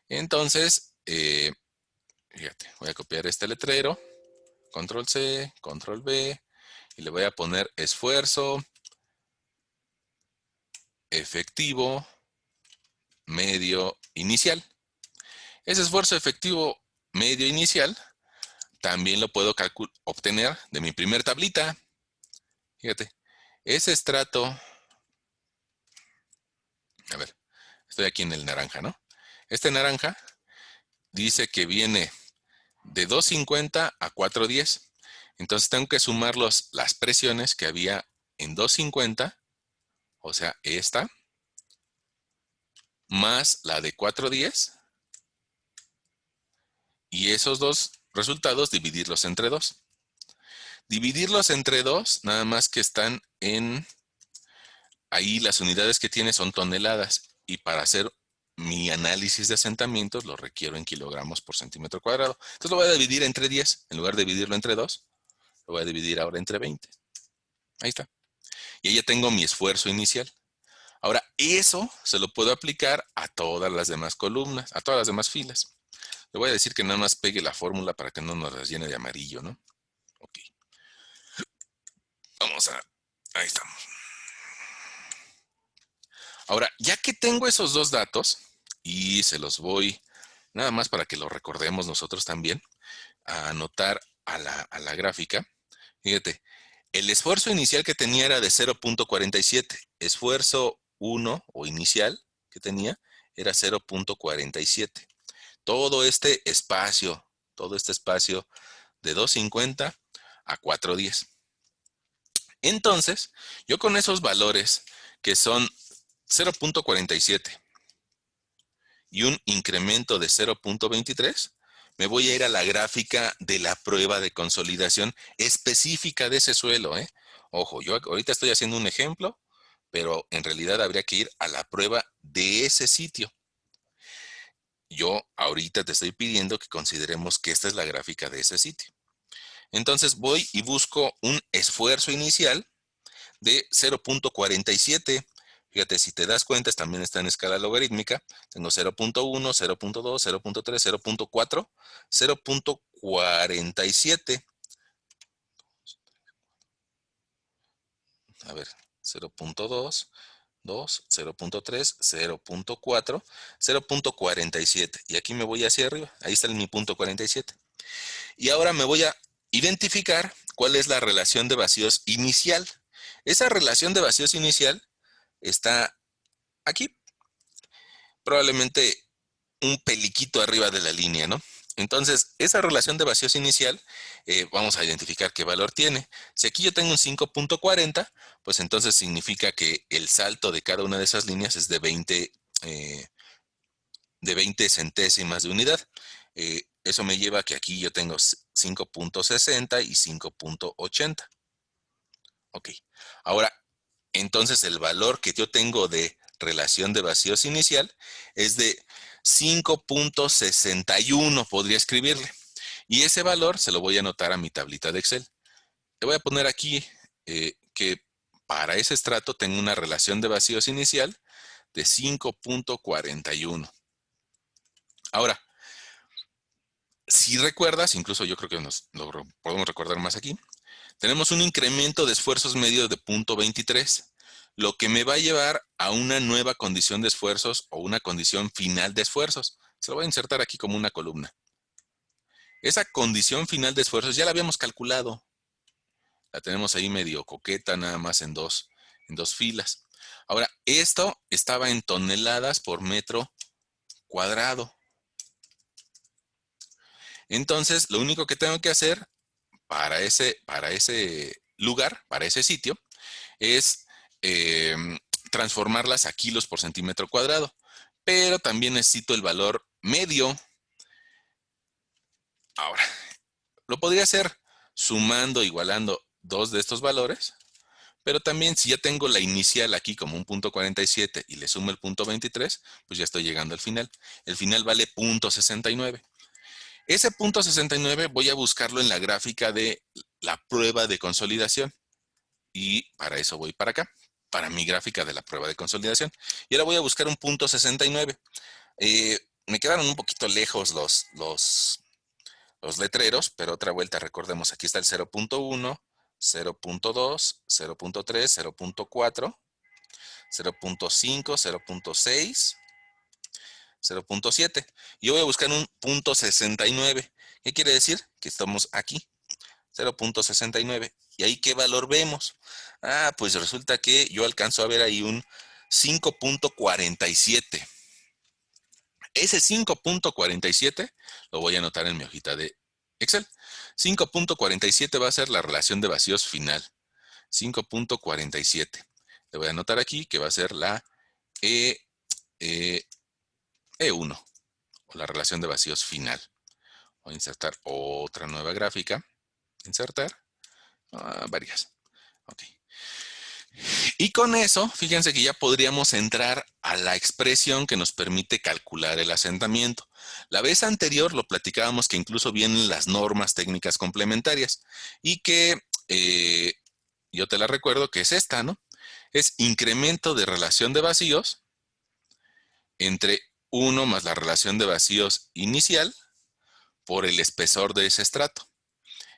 Entonces, fíjate, voy a copiar este letrero, control C, control V, y le voy a poner esfuerzo efectivo medio inicial. Ese esfuerzo efectivo medio inicial también lo puedo obtener de mi primer tablita. Fíjate, ese estrato, a ver, estoy aquí en el naranja, ¿no? Este naranja dice que viene de 250 a 410. Entonces tengo que sumar las presiones que había en 250, o sea, esta, más la de 410, y esos dos resultados dividirlos entre 2. Dividirlos entre 2, nada más que están ahí las unidades que tiene son toneladas, y para hacer mi análisis de asentamientos lo requiero en kilogramos por centímetro cuadrado. Entonces lo voy a dividir entre 10, en lugar de dividirlo entre 2, lo voy a dividir ahora entre 20. Ahí está. Y ahí ya tengo mi esfuerzo inicial. Ahora, eso se lo puedo aplicar a todas las demás columnas, a todas las demás filas. Le voy a decir que nada más pegue la fórmula para que no nos las llene de amarillo, ¿no? Ok. Ahí estamos. Ahora, ya que tengo esos dos datos, y se los voy, nada más para que lo recordemos nosotros también, a anotar a la gráfica. Fíjate, el esfuerzo inicial que tenía era de 0.47. Esfuerzo 1 o inicial que tenía era 0.47. Todo este espacio de 250 a 410. Entonces, yo con esos valores que son 0.47 y un incremento de 0.23, me voy a ir a la gráfica de la prueba de consolidación específica de ese suelo, ¿eh? Ojo, yo ahorita estoy haciendo un ejemplo, pero en realidad habría que ir a la prueba de ese sitio. Yo ahorita te estoy pidiendo que consideremos que esta es la gráfica de ese sitio. Entonces voy y busco un esfuerzo inicial de 0.47. Fíjate, si te das cuenta, también está en escala logarítmica. Tengo 0.1, 0.2, 0.3, 0.4, 0.47. A ver, 0.2, 2, 0.3, 0.4, 0.47. Y aquí me voy hacia arriba. Ahí está mi punto 47. Y ahora me voy a identificar cuál es la relación de vacíos inicial. Esa relación de vacíos inicial está aquí, probablemente un peliquito arriba de la línea, ¿no? Entonces, esa relación de vacíos inicial, vamos a identificar qué valor tiene. Si aquí yo tengo un 5.40, pues entonces significa que el salto de cada una de esas líneas es de 20 centésimas de unidad. Eso me lleva a que aquí yo tengo 5.60 y 5.80. Ok, ahora, entonces el valor que yo tengo de relación de vacíos inicial es de 5.61, podría escribirle. Y ese valor se lo voy a anotar a mi tablita de Excel. Le voy a poner aquí que para ese estrato tengo una relación de vacíos inicial de 5.41. Ahora, si recuerdas, incluso yo creo que lo podemos recordar más aquí, tenemos un incremento de esfuerzos medios de 0.23, lo que me va a llevar a una nueva condición de esfuerzos o una condición final de esfuerzos. Se lo voy a insertar aquí como una columna. Esa condición final de esfuerzos ya la habíamos calculado. La tenemos ahí medio coqueta, nada más en dos filas. Ahora, esto estaba en toneladas por metro cuadrado. Entonces, lo único que tengo que hacer para ese lugar, para ese sitio, es transformarlas a kilos por centímetro cuadrado. Pero también necesito el valor medio. Ahora, lo podría hacer sumando, igualando dos de estos valores. Pero también si ya tengo la inicial aquí como un punto 47 y le sumo el punto 23, pues ya estoy llegando al final. El final vale punto 69. Ese punto 69 voy a buscarlo en la gráfica de la prueba de consolidación. Y para eso voy para acá, para mi gráfica de la prueba de consolidación. Y ahora voy a buscar un punto 69. Me quedaron un poquito lejos los letreros, pero otra vuelta, recordemos, aquí está el 0.1, 0.2, 0.3, 0.4, 0.5, 0.6, 0.7. Y yo voy a buscar un punto 69. ¿Qué quiere decir? Que estamos aquí, 0.69. ¿Y ahí qué valor vemos? Ah, pues resulta que yo alcanzo a ver ahí un 5.47. Ese 5.47 lo voy a anotar en mi hojita de Excel. 5.47 va a ser la relación de vacíos final. 5.47. Le voy a anotar aquí que va a ser la E, E1, o la relación de vacíos final. Voy a insertar otra nueva gráfica. Insertar. Varias. Ok. Y con eso, fíjense que ya podríamos entrar a la expresión que nos permite calcular el asentamiento. La vez anterior lo platicábamos que incluso vienen las normas técnicas complementarias y que yo te la recuerdo que es esta, ¿no? Es incremento de relación de vacíos entre 1 más la relación de vacíos inicial por el espesor de ese estrato.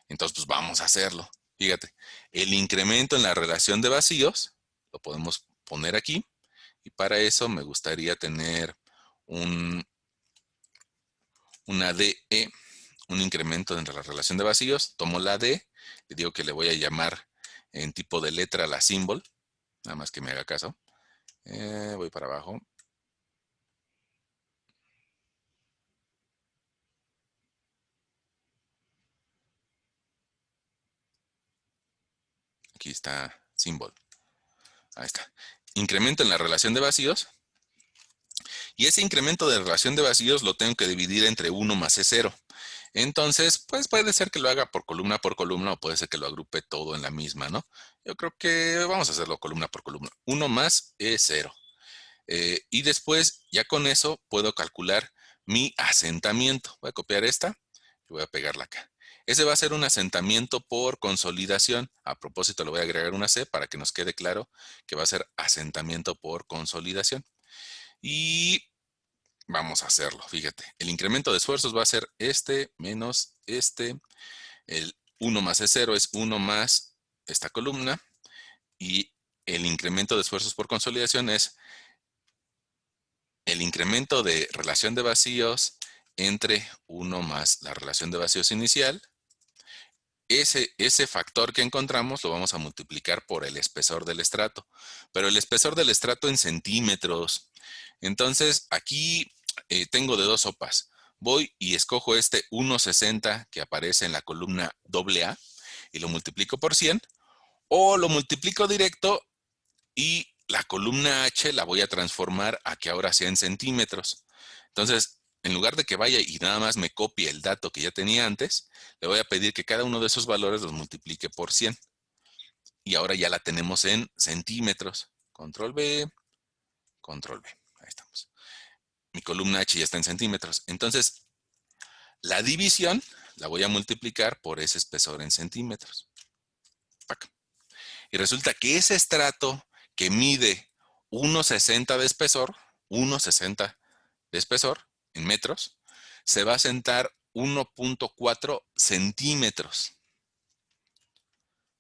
Entonces, pues vamos a hacerlo. Fíjate, el incremento en la relación de vacíos lo podemos poner aquí. Y para eso me gustaría tener una DE, un incremento entre la relación de vacíos. Tomo la D, le digo que le voy a llamar en tipo de letra la símbolo, nada más que me haga caso. Voy para abajo. Aquí está símbolo. Ahí está. Incremento en la relación de vacíos. Y ese incremento de relación de vacíos lo tengo que dividir entre 1 más E0. Entonces, pues puede ser que lo haga por columna o puede ser que lo agrupe todo en la misma, ¿no? Yo creo que vamos a hacerlo columna por columna. 1 más E0. Y después, ya con eso, puedo calcular mi asentamiento. Voy a copiar esta y voy a pegarla acá. Ese va a ser un asentamiento por consolidación. A propósito, le voy a agregar una C para que nos quede claro que va a ser asentamiento por consolidación. Y vamos a hacerlo, fíjate. El incremento de esfuerzos va a ser este menos este. El 1 más E0 es 1 más esta columna. Y el incremento de esfuerzos por consolidación es el incremento de relación de vacíos entre 1 más la relación de vacíos inicial. Ese factor que encontramos lo vamos a multiplicar por el espesor del estrato. Pero el espesor del estrato en centímetros. Entonces, aquí tengo de dos sopas. Voy y escojo este 1.60 que aparece en la columna AA y lo multiplico por 100. O lo multiplico directo y la columna H la voy a transformar a que ahora sea en centímetros. Entonces, en lugar de que vaya y nada más me copie el dato que ya tenía antes, le voy a pedir que cada uno de esos valores los multiplique por 100. Y ahora ya la tenemos en centímetros. Control B, Control B. Ahí estamos. Mi columna H ya está en centímetros. Entonces, la división la voy a multiplicar por ese espesor en centímetros. Pac. Y resulta que ese estrato que mide 1,60 de espesor, 1,60 de espesor en metros, se va a sentar 1,4 centímetros.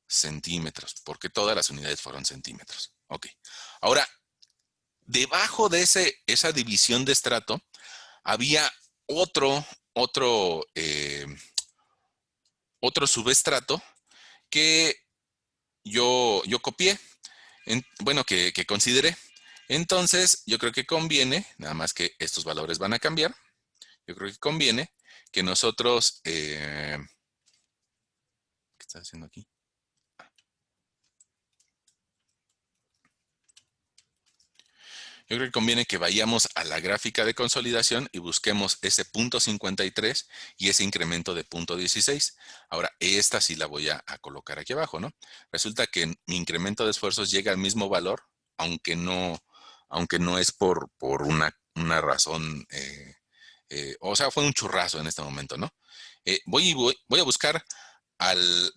Centímetros, porque todas las unidades fueron centímetros. Ok. Ahora, debajo de esa división de estrato, había otro subestrato que yo copié, bueno, que consideré. Entonces, yo creo que conviene, nada más que estos valores van a cambiar, yo creo que conviene que nosotros, ¿qué está haciendo aquí? Yo creo que conviene que vayamos a la gráfica de consolidación y busquemos ese punto 53 y ese incremento de punto 16. Ahora, esta sí la voy a colocar aquí abajo, ¿no? Resulta que mi incremento de esfuerzos llega al mismo valor, aunque no es por una razón, o sea, fue un churrazo en este momento, ¿no? Voy a buscar al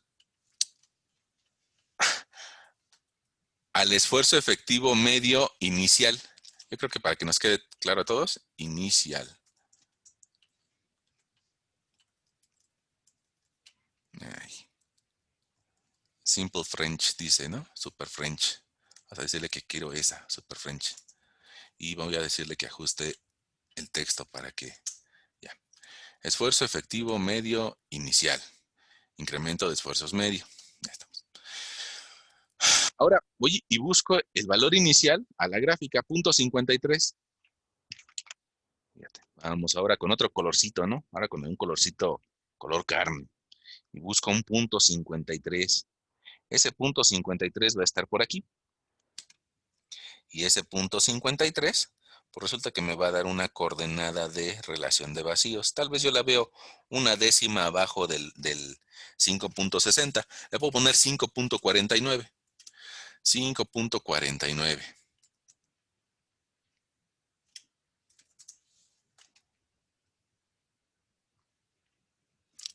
esfuerzo efectivo medio inicial. Yo creo que para que nos quede claro a todos, inicial. Ay. Simple French dice, ¿no? Super French. Vas a decirle que quiero esa, Super French. Y voy a decirle que ajuste el texto para que, ya. Esfuerzo efectivo medio inicial. Incremento de esfuerzos medio. Ya estamos. Ahora voy y busco el valor inicial a la gráfica, punto 53. Fíjate. Vamos ahora con otro colorcito, ¿no? Ahora con un colorcito color carne. Y busco un punto 53. Ese punto 53 va a estar por aquí. Y ese punto 53, pues resulta que me va a dar una coordenada de relación de vacíos. Tal vez yo la veo una décima abajo del 5.60. Le puedo poner 5.49. 5.49.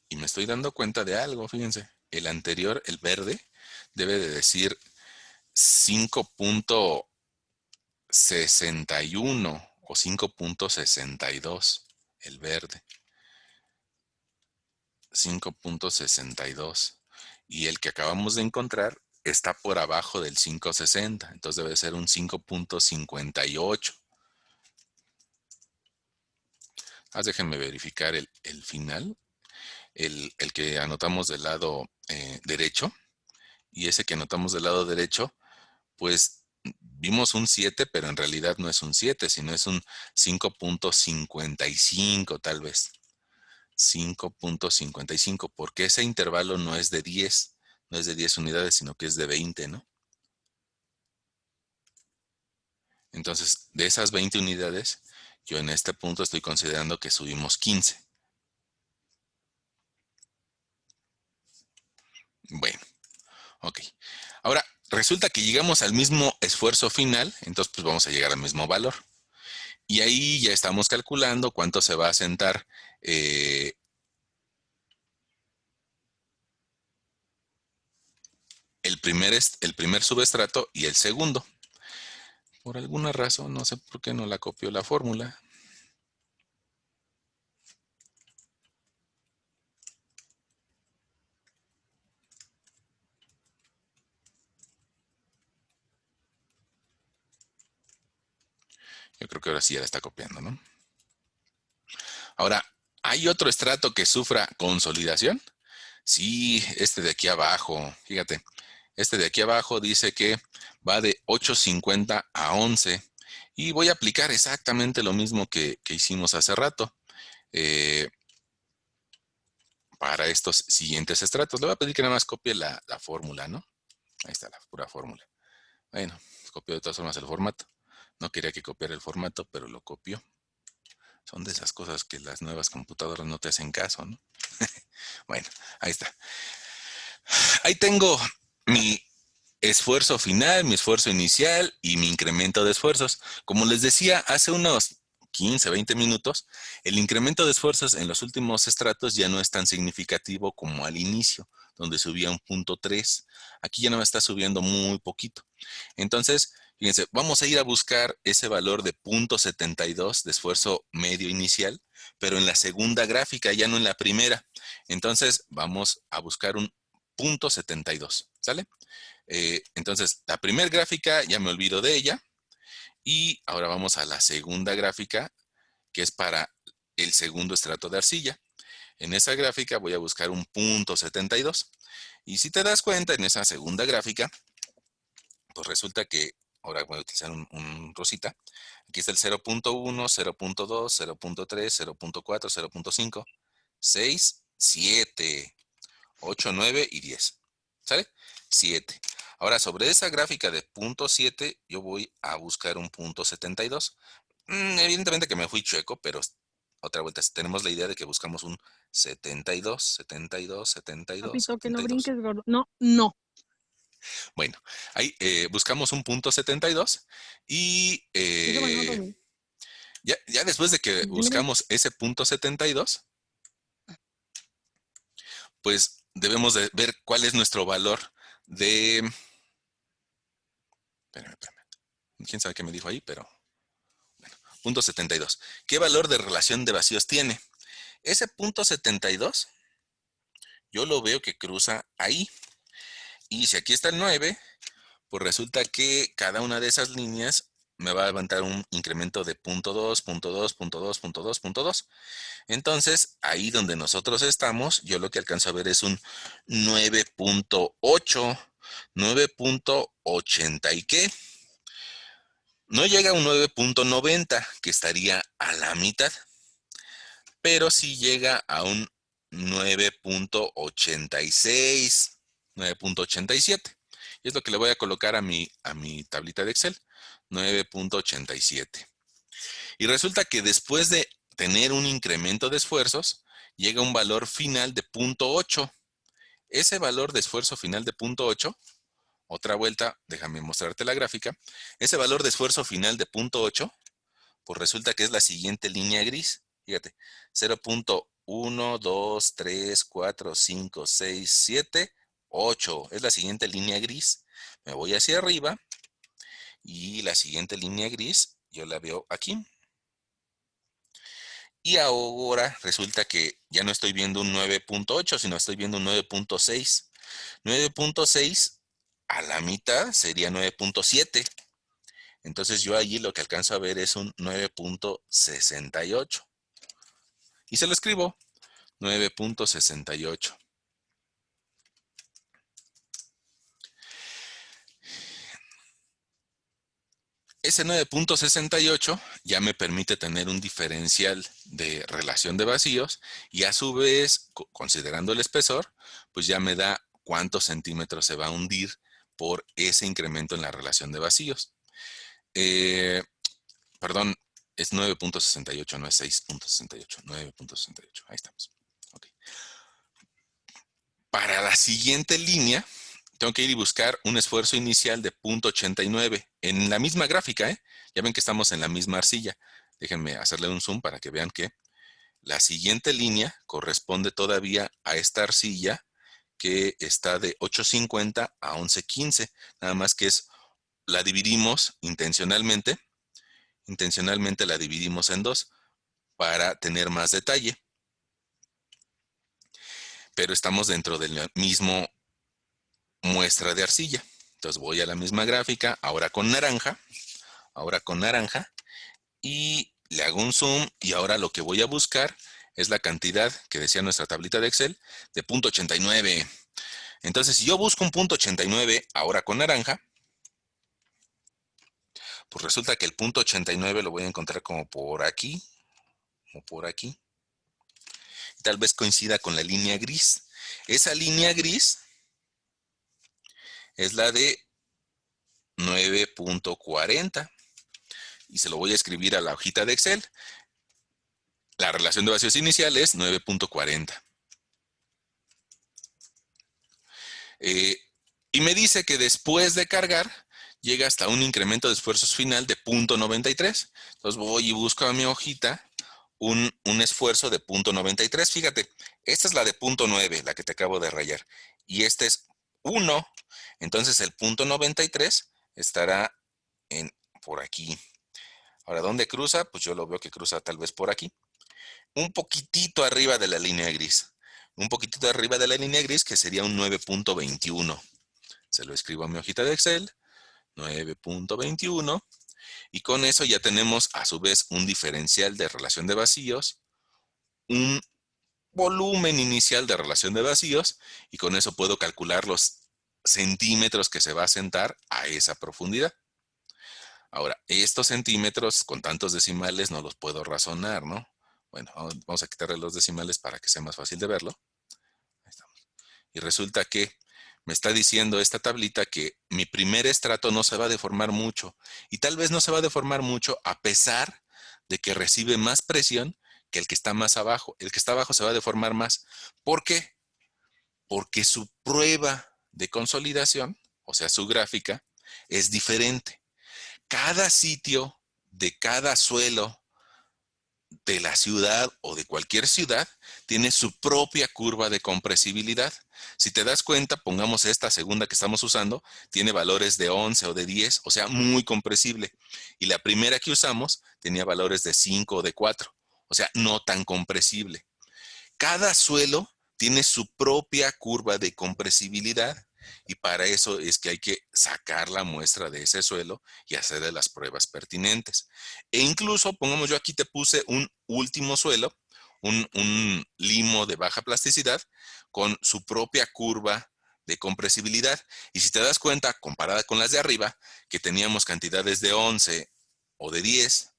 Y me estoy dando cuenta de algo, fíjense. El anterior, el verde, debe de decir 5.61 o 5.62, el verde. 5.62. Y el que acabamos de encontrar está por abajo del 5.60. Entonces debe ser un 5.58. Déjenme verificar el final. El que anotamos del lado derecho. Y ese que anotamos del lado derecho, pues vimos un 7, pero en realidad no es un 7, sino es un 5.55 tal vez. 5.55, porque ese intervalo no es de 10, no es de 10 unidades, sino que es de 20, ¿no? Entonces, de esas 20 unidades, yo en este punto estoy considerando que subimos 15. Bueno, ok. Ahora, resulta que llegamos al mismo esfuerzo final, entonces pues vamos a llegar al mismo valor. Y ahí ya estamos calculando cuánto se va a asentar el primer subestrato y el segundo. Por alguna razón, no sé por qué no la copió la fórmula. Yo creo que ahora sí ya la está copiando, ¿no? Ahora, ¿hay otro estrato que sufra consolidación? Sí, este de aquí abajo, fíjate, este de aquí abajo dice que va de 8.50 a 11 y voy a aplicar exactamente lo mismo que hicimos hace rato para estos siguientes estratos. Le voy a pedir que nada más copie la fórmula, ¿no? Ahí está la pura fórmula. Bueno, copió de todas formas el formato. No quería que copiara el formato, pero lo copió. Son de esas cosas que las nuevas computadoras no te hacen caso, ¿no? Bueno, ahí está. Ahí tengo mi esfuerzo final, mi esfuerzo inicial y mi incremento de esfuerzos. Como les decía, hace unos 15, 20 minutos, el incremento de esfuerzos en los últimos estratos ya no es tan significativo como al inicio, donde subía un 0.3. Aquí ya no está subiendo muy poquito. Entonces, fíjense, vamos a ir a buscar ese valor de 0.72 de esfuerzo medio inicial, pero en la segunda gráfica, ya no en la primera. Entonces, vamos a buscar un 0.72, ¿sale? Entonces, la primera gráfica ya me olvido de ella. Y ahora vamos a la segunda gráfica, que es para el segundo estrato de arcilla. En esa gráfica voy a buscar un 0.72. Y si te das cuenta, en esa segunda gráfica, pues resulta que, ahora voy a utilizar un rosita. Aquí está el 0.1, 0.2, 0.3, 0.4, 0.5, 6, 7, 8, 9 y 10. ¿Sale? 7. Ahora, sobre esa gráfica de 0.7, yo voy a buscar un 0.72. Evidentemente que me fui chueco, pero otra vuelta, tenemos la idea de que buscamos un 72, 72, 72, Papito, que no 72. brinques, gordo. No, no. Bueno, ahí buscamos un 0.72 y Sigue bailando, güey. ya después de que Mira, buscamos ese 0.72, pues debemos de ver cuál es nuestro valor de... Espérame. Quién sabe qué me dijo ahí, pero... 0.72. ¿Qué valor de relación de vacíos tiene? Ese 0.72, yo lo veo que cruza ahí. Y si aquí está el 9, pues resulta que cada una de esas líneas me va a levantar un incremento de 0.2, 0.2, 0.2, 0.2, 0.2. Entonces, ahí donde nosotros estamos, yo lo que alcanzo a ver es un 9.8, 9.80 y qué. No llega a un 9.90, que estaría a la mitad, pero sí llega a un 9.86, 9.87. Y es lo que le voy a colocar a mi tablita de Excel, 9.87. Y resulta que después de tener un incremento de esfuerzos, llega un valor final de 0.8. Ese valor de esfuerzo final de 0.8, otra vuelta, déjame mostrarte la gráfica. Ese valor de esfuerzo final de 0.8, pues resulta que es la siguiente línea gris. Fíjate, 0.1, 2, 3, 4, 5, 6, 7, 8. Es la siguiente línea gris. Me voy hacia arriba y la siguiente línea gris yo la veo aquí. Y ahora resulta que ya no estoy viendo un 9.8, sino estoy viendo un 9.6. 9.6 a la mitad sería 9.7. Entonces yo allí lo que alcanzo a ver es un 9.68. Y se lo escribo, 9.68. Ese 9.68 ya me permite tener un diferencial de relación de vacíos y a su vez, considerando el espesor, pues ya me da cuántos centímetros se va a hundir por ese incremento en la relación de vacíos. Perdón, es 9.68, no es 6.68, 9.68. Ahí estamos. Okay. Para la siguiente línea, tengo que ir y buscar un esfuerzo inicial de 0.89 en la misma gráfica, ¿eh? Ya ven que estamos en la misma arcilla. Déjenme hacerle un zoom para que vean que la siguiente línea corresponde todavía a esta arcilla que está de 8.50 a 11.15. Nada más que la dividimos intencionalmente la dividimos en dos para tener más detalle. Pero estamos dentro del mismo muestra de arcilla. Entonces voy a la misma gráfica, ahora con naranja, y le hago un zoom y ahora lo que voy a buscar es la cantidad que decía nuestra tablita de Excel de 0.89. Entonces, si yo busco un 0.89 ahora con naranja, pues resulta que el 0.89 lo voy a encontrar como por aquí, o por aquí. Tal vez coincida con la línea gris. Esa línea gris es la de 9.40 y se lo voy a escribir a la hojita de Excel. La relación de vacíos inicial es 9.40. Y me dice que después de cargar llega hasta un incremento de esfuerzos final de 0.93. Entonces voy y busco a mi hojita un esfuerzo de 0.93. Fíjate, esta es la de 0.9, la que te acabo de rayar. Y este es 1. Entonces el 0.93 estará por aquí. Ahora, ¿dónde cruza? Pues yo lo veo que cruza tal vez por aquí. Un poquitito arriba de la línea gris. Un poquitito arriba de la línea gris, que sería un 9.21. Se lo escribo a mi hojita de Excel. 9.21. Y con eso ya tenemos a su vez un diferencial de relación de vacíos, un volumen inicial de relación de vacíos, y con eso puedo calcular los centímetros que se va a sentar a esa profundidad. Ahora, estos centímetros con tantos decimales no los puedo razonar, ¿no? Bueno, vamos a quitarle los decimales para que sea más fácil de verlo. Ahí estamos. Y resulta que me está diciendo esta tablita que mi primer estrato no se va a deformar mucho. Y tal vez no se va a deformar mucho a pesar de que recibe más presión que el que está más abajo. El que está abajo se va a deformar más. ¿Por qué? Porque su prueba de consolidación, o sea, su gráfica, es diferente. Cada sitio de cada suelo de la ciudad o de cualquier ciudad tiene su propia curva de compresibilidad. Si te das cuenta, pongamos esta segunda que estamos usando, tiene valores de 11 o de 10, o sea, muy compresible. Y la primera que usamos tenía valores de 5 o de 4, o sea, no tan compresible. Cada suelo tiene su propia curva de compresibilidad, y para eso es que hay que sacar la muestra de ese suelo y hacerle las pruebas pertinentes. E incluso, pongamos, yo aquí te puse un último suelo, un limo de baja plasticidad con su propia curva de compresibilidad. Y si te das cuenta, comparada con las de arriba, que teníamos cantidades de 11 o de 10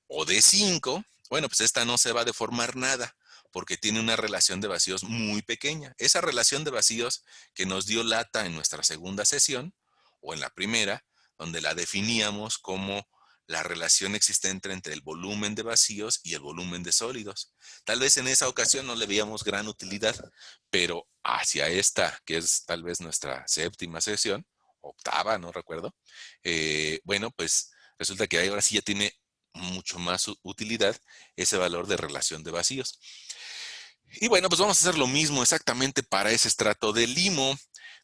o de 5, bueno, pues esta no se va a deformar nada porque tiene una relación de vacíos muy pequeña. Esa relación de vacíos que nos dio lata en nuestra segunda sesión o en la primera, donde la definíamos como la relación existente entre el volumen de vacíos y el volumen de sólidos. Tal vez en esa ocasión no le veíamos gran utilidad, pero hacia esta, que es tal vez nuestra séptima sesión, octava, no recuerdo, bueno, pues resulta que ahora sí ya tiene mucho más utilidad ese valor de relación de vacíos. Y bueno, pues vamos a hacer lo mismo exactamente para ese estrato de limo.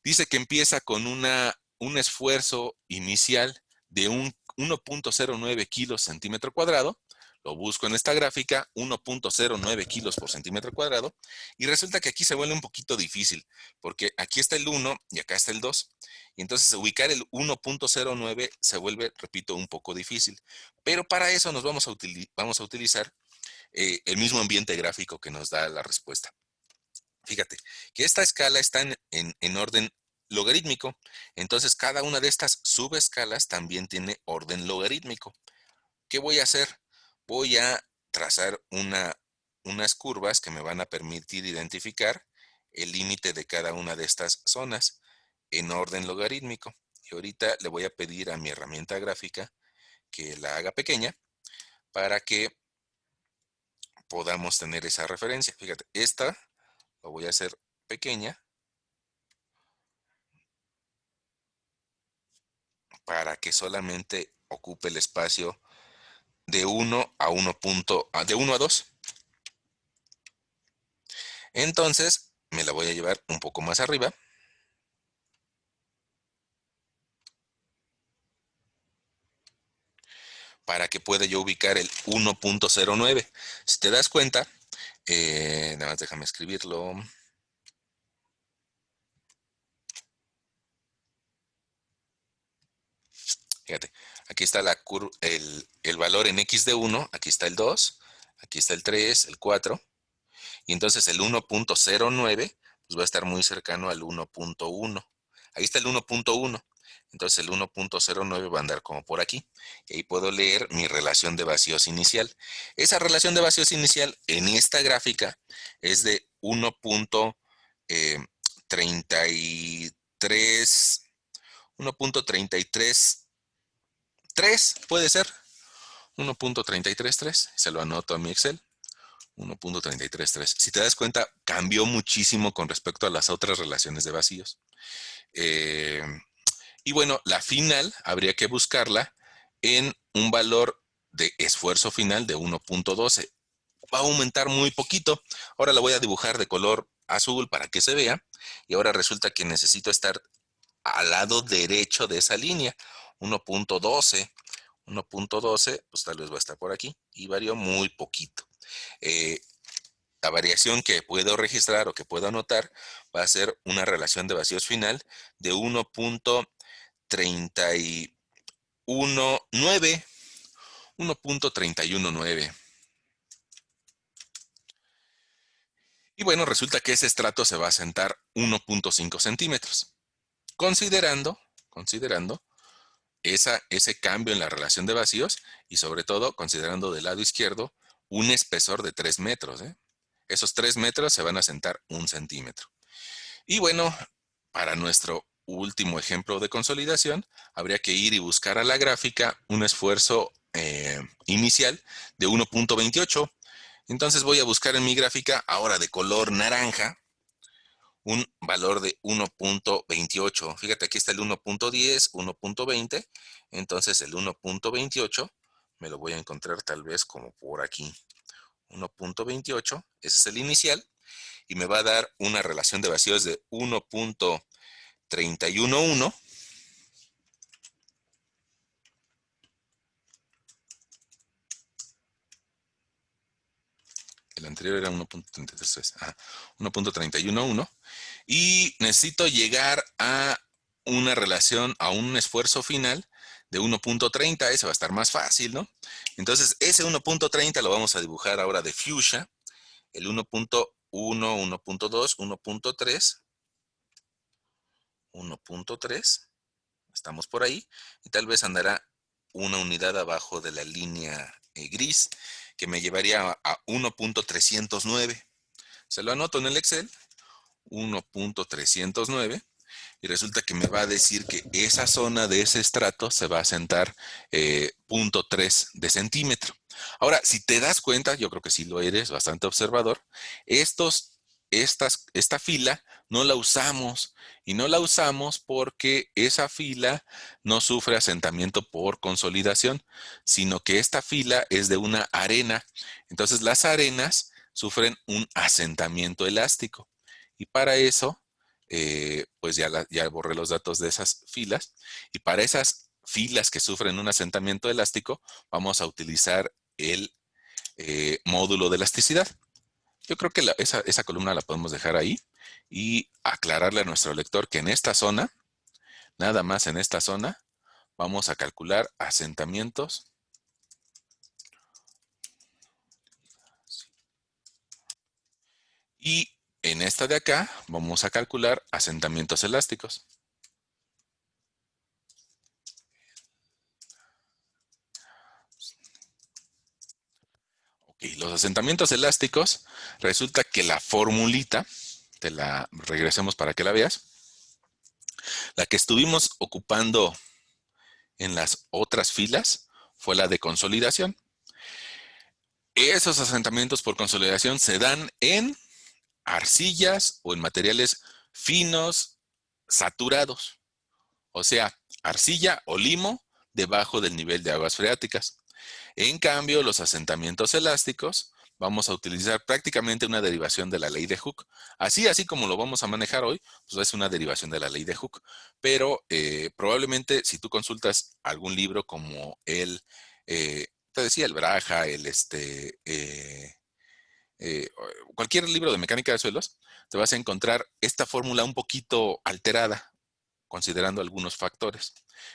Dice que empieza con un esfuerzo inicial de 1.09 kilos centímetro cuadrado. Lo busco en esta gráfica, 1.09 kilos por centímetro cuadrado. Y resulta que aquí se vuelve un poquito difícil, porque aquí está el 1 y acá está el 2. Y entonces ubicar el 1.09 se vuelve, repito, un poco difícil. Pero para eso nos vamos a utilizar el mismo ambiente gráfico que nos da la respuesta. Fíjate que esta escala está en orden logarítmico, entonces cada una de estas subescalas también tiene orden logarítmico. ¿Qué voy a hacer? Voy a trazar unas curvas que me van a permitir identificar el límite de cada una de estas zonas en orden logarítmico. Y ahorita le voy a pedir a mi herramienta gráfica que la haga pequeña para que podamos tener esa referencia. Fíjate, esta la voy a hacer pequeña para que solamente ocupe el espacio de 1 a 1 de 1 a 2. Entonces, me la voy a llevar un poco más arriba. Para que pueda yo ubicar el 1.09. Si te das cuenta, nada más déjame escribirlo. Fíjate, aquí está el valor en X de 1, aquí está el 2, aquí está el 3, el 4, y entonces el 1.09 pues va a estar muy cercano al 1.1. Ahí está el 1.1, entonces el 1.09 va a andar como por aquí, y ahí puedo leer mi relación de vacíos inicial. Esa relación de vacíos inicial en esta gráfica es de 1.33, 1.333, puede ser, 1.333, se lo anoto a mi Excel. 1.333. Si te das cuenta, cambió muchísimo con respecto a las otras relaciones de vacíos. Y bueno, la final habría que buscarla en un valor de esfuerzo final de 1.12. Va a aumentar muy poquito. Ahora la voy a dibujar de color azul para que se vea. Y ahora resulta que necesito estar al lado derecho de esa línea. 1.12. 1.12, pues tal vez va a estar por aquí. Y varió muy poquito. La variación que puedo registrar o que puedo anotar va a ser una relación de vacíos final de 1.319. 1.319. Y bueno, resulta que ese estrato se va a asentar 1.5 centímetros. Considerando ese cambio en la relación de vacíos y sobre todo considerando del lado izquierdo un espesor de 3 metros. Esos 3 metros se van a asentar 1 centímetro. Y bueno, para nuestro último ejemplo de consolidación, habría que ir y buscar a la gráfica un esfuerzo inicial de 1.28. Entonces voy a buscar en mi gráfica, ahora de color naranja, un valor de 1.28. Fíjate, aquí está el 1.10, 1.20. Entonces el 1.28 me lo voy a encontrar tal vez como por aquí. 1.28, ese es el inicial. Y me va a dar una relación de vacíos de 1.311. El anterior era 1.33. 1.311. Y necesito llegar a una relación, a un esfuerzo final de 1.30. Ese va a estar más fácil, ¿no? Entonces, ese 1.30 lo vamos a dibujar ahora de fuchsia. El 1.1, 1.2, 1.3. 1.3. Estamos por ahí. Y tal vez andará una unidad abajo de la línea gris, que me llevaría a 1.309. Se lo anoto en el Excel. 1.309. Y resulta que me va a decir que esa zona de ese estrato se va a asentar 0.3 de centímetro. Ahora, si te das cuenta, yo creo que sí lo eres, bastante observador, esta fila no la usamos. Y no la usamos porque esa fila no sufre asentamiento por consolidación, sino que esta fila es de una arena. Entonces las arenas sufren un asentamiento elástico. Y para eso, pues ya borré los datos de esas filas. Y para esas filas que sufren un asentamiento elástico, vamos a utilizar el módulo de elasticidad. Yo creo que esa columna la podemos dejar ahí y aclararle a nuestro lector que en esta zona, nada más en esta zona, vamos a calcular asentamientos. Y en esta de acá vamos a calcular asentamientos elásticos. Ok, los asentamientos elásticos, resulta que la formulita, te la regresemos para que la veas, la que estuvimos ocupando en las otras filas fue la de consolidación. Esos asentamientos por consolidación se dan en arcillas o en materiales finos saturados, o sea, arcilla o limo debajo del nivel de aguas freáticas. En cambio, los asentamientos elásticos vamos a utilizar prácticamente una derivación de la ley de Hooke. Así como lo vamos a manejar hoy, pues es una derivación de la ley de Hooke. Pero probablemente si tú consultas algún libro como te decía, el Braja, cualquier libro de mecánica de suelos, te vas a encontrar esta fórmula un poquito alterada, considerando algunos factores.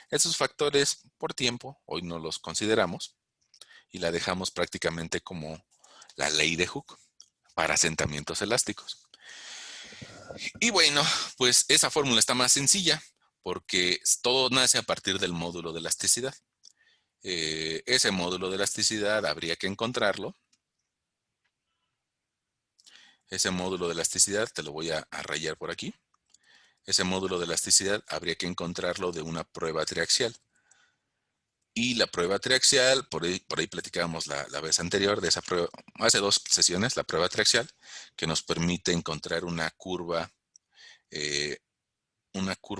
Esos factores, por tiempo, hoy no los consideramos y la dejamos prácticamente como la ley de Hooke para asentamientos elásticos. Y bueno, pues esa fórmula está más sencilla porque todo nace a partir del módulo de elasticidad. Ese módulo de elasticidad habría que encontrarlo. Ese módulo de elasticidad te lo voy a rayar por aquí. Ese módulo de elasticidad habría que encontrarlo de una prueba triaxial. Y la prueba triaxial, por ahí platicábamos la vez anterior de esa prueba, hace 2 sesiones, la prueba triaxial, que nos permite encontrar una curva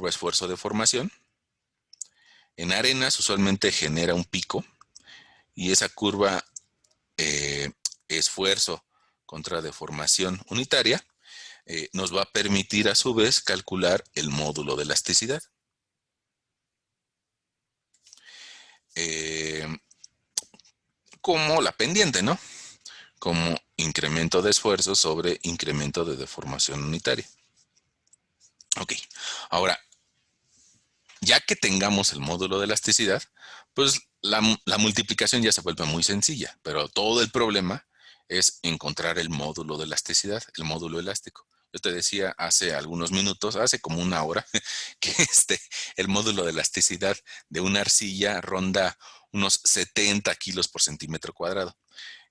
esfuerzo de formación. En arenas usualmente genera un pico y esa curva esfuerzo contra deformación unitaria nos va a permitir a su vez calcular el módulo de elasticidad. Como la pendiente, ¿no? Como incremento de esfuerzo sobre incremento de deformación unitaria. Ok, ahora, ya que tengamos el módulo de elasticidad, pues la multiplicación ya se vuelve muy sencilla, pero todo el problema es encontrar el módulo de elasticidad, el módulo elástico. Yo te decía hace algunos minutos, hace como una hora, que el módulo de elasticidad de una arcilla ronda unos 70 kilos por centímetro cuadrado.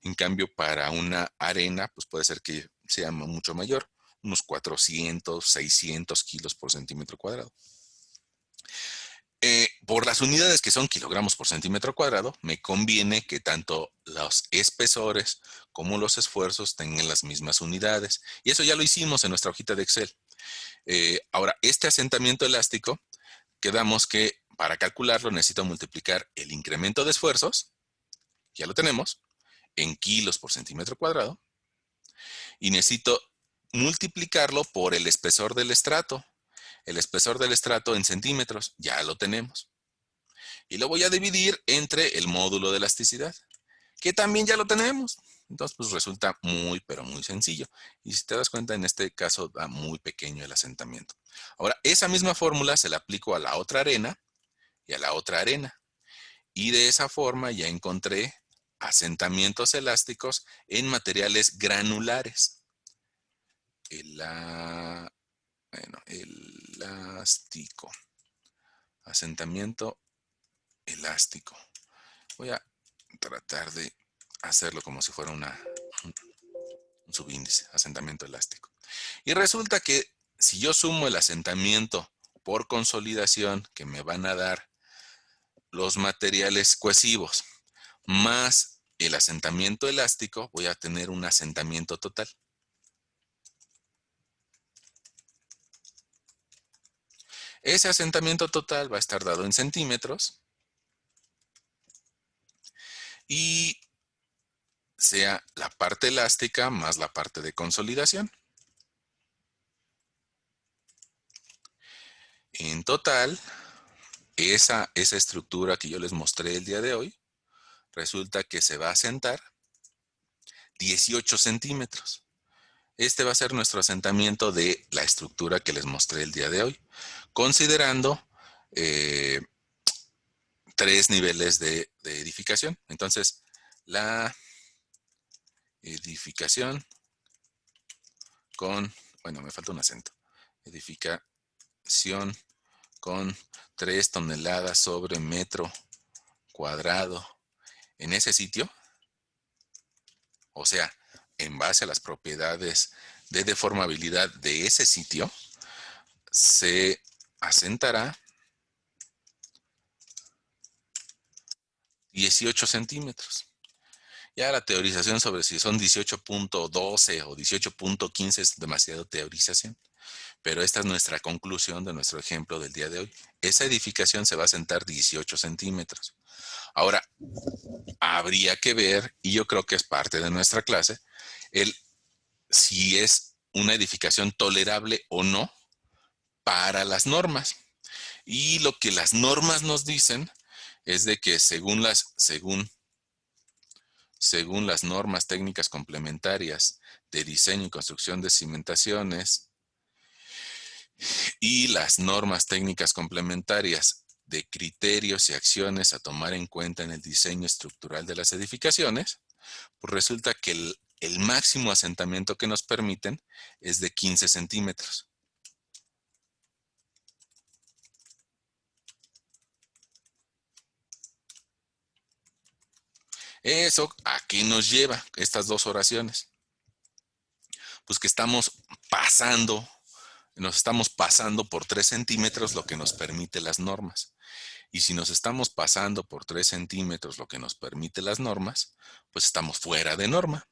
En cambio, para una arena, pues puede ser que sea mucho mayor, unos 400, 600 kilos por centímetro cuadrado. Por las unidades que son kilogramos por centímetro cuadrado, me conviene que tanto los espesores como los esfuerzos tengan las mismas unidades. Y eso ya lo hicimos en nuestra hojita de Excel. Ahora, este asentamiento elástico, quedamos que para calcularlo necesito multiplicar el incremento de esfuerzos, ya lo tenemos, en kilos por centímetro cuadrado, y necesito multiplicarlo por el espesor del estrato. El espesor del estrato en centímetros, ya lo tenemos. Y lo voy a dividir entre el módulo de elasticidad, que también ya lo tenemos. Entonces, pues resulta muy, pero muy sencillo. Y si te das cuenta, en este caso da muy pequeño el asentamiento. Ahora, esa misma fórmula se la aplico a la otra arena y a la otra arena. Y de esa forma ya encontré asentamientos elásticos en materiales granulares. Elástico. Asentamiento elástico. Voy a tratar de hacerlo como si fuera un subíndice, asentamiento elástico. Y resulta que si yo sumo el asentamiento por consolidación que me van a dar los materiales cohesivos más el asentamiento elástico, voy a tener un asentamiento total. Ese asentamiento total va a estar dado en centímetros y sea la parte elástica más la parte de consolidación. En total, esa estructura que yo les mostré el día de hoy, resulta que se va a asentar 18 centímetros. Este va a ser nuestro asentamiento de la estructura que les mostré el día de hoy, considerando 3 niveles de edificación. Entonces, la edificación con, bueno, me falta un acento, edificación con 3 toneladas sobre metro cuadrado en ese sitio, o sea, en base a las propiedades de deformabilidad de ese sitio, se asentará 18 centímetros. Ya la teorización sobre si son 18.12 o 18.15 es demasiado teorización, pero esta es nuestra conclusión de nuestro ejemplo del día de hoy. Esa edificación se va a asentar 18 centímetros. Ahora, habría que ver, y yo creo que es parte de nuestra clase, si es una edificación tolerable o no para las normas. Y lo que las normas nos dicen es de que según las normas técnicas complementarias de diseño y construcción de cimentaciones y las normas técnicas complementarias de criterios y acciones a tomar en cuenta en el diseño estructural de las edificaciones, pues resulta que el máximo asentamiento que nos permiten es de 15 centímetros. ¿Eso a qué nos lleva estas dos oraciones? Pues que nos estamos pasando por 3 centímetros lo que nos permite las normas. Y si nos estamos pasando por 3 centímetros lo que nos permite las normas, pues estamos fuera de norma.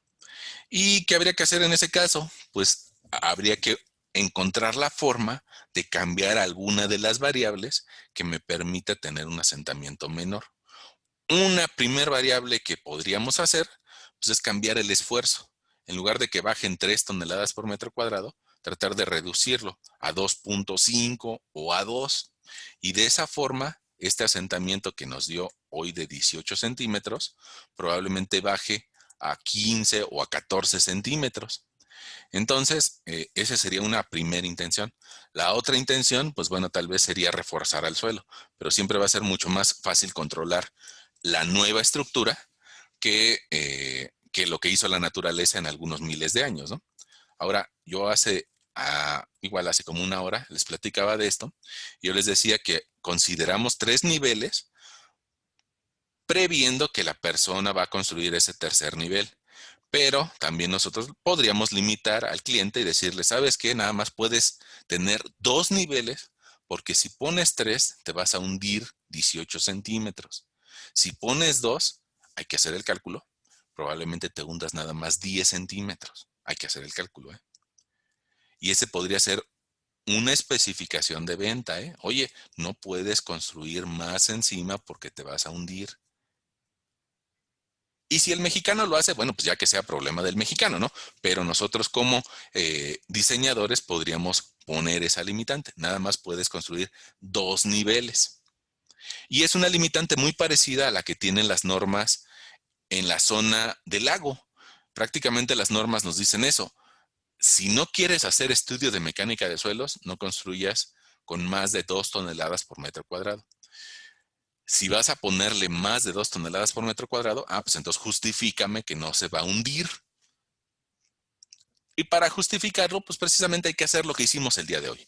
¿Y qué habría que hacer en ese caso? Pues habría que encontrar la forma de cambiar alguna de las variables que me permita tener un asentamiento menor. Una primer variable que podríamos hacer pues, es cambiar el esfuerzo. En lugar de que bajen 3 toneladas por metro cuadrado, tratar de reducirlo a 2.5 o a 2. Y de esa forma, este asentamiento que nos dio hoy de 18 centímetros, probablemente baje a 15 o a 14 centímetros. Entonces, esa sería una primera intención. La otra intención, pues bueno, tal vez sería reforzar al suelo, pero siempre va a ser mucho más fácil controlar la nueva estructura que lo que hizo la naturaleza en algunos miles de años, ¿no? Ahora, yo igual hace como una hora, les platicaba de esto. Yo les decía que consideramos 3 niveles previendo que la persona va a construir ese tercer nivel. Pero también nosotros podríamos limitar al cliente y decirle, ¿sabes qué? Nada más puedes tener 2 niveles, porque si pones 3, te vas a hundir 18 centímetros. Si pones 2, hay que hacer el cálculo, probablemente te hundas nada más 10 centímetros. Hay que hacer el cálculo, ¿eh? Y ese podría ser una especificación de venta, ¿eh? Oye, no puedes construir más encima porque te vas a hundir. Y si el mexicano lo hace, bueno, pues ya que sea problema del mexicano, ¿no? Pero nosotros como diseñadores podríamos poner esa limitante. Nada más puedes construir 2 niveles. Y es una limitante muy parecida a la que tienen las normas en la zona del lago. Prácticamente las normas nos dicen eso. Si no quieres hacer estudio de mecánica de suelos, no construyas con más de 2 toneladas por metro cuadrado. Si vas a ponerle más de 2 toneladas por metro cuadrado, pues entonces justifícame que no se va a hundir. Y para justificarlo, pues precisamente hay que hacer lo que hicimos el día de hoy.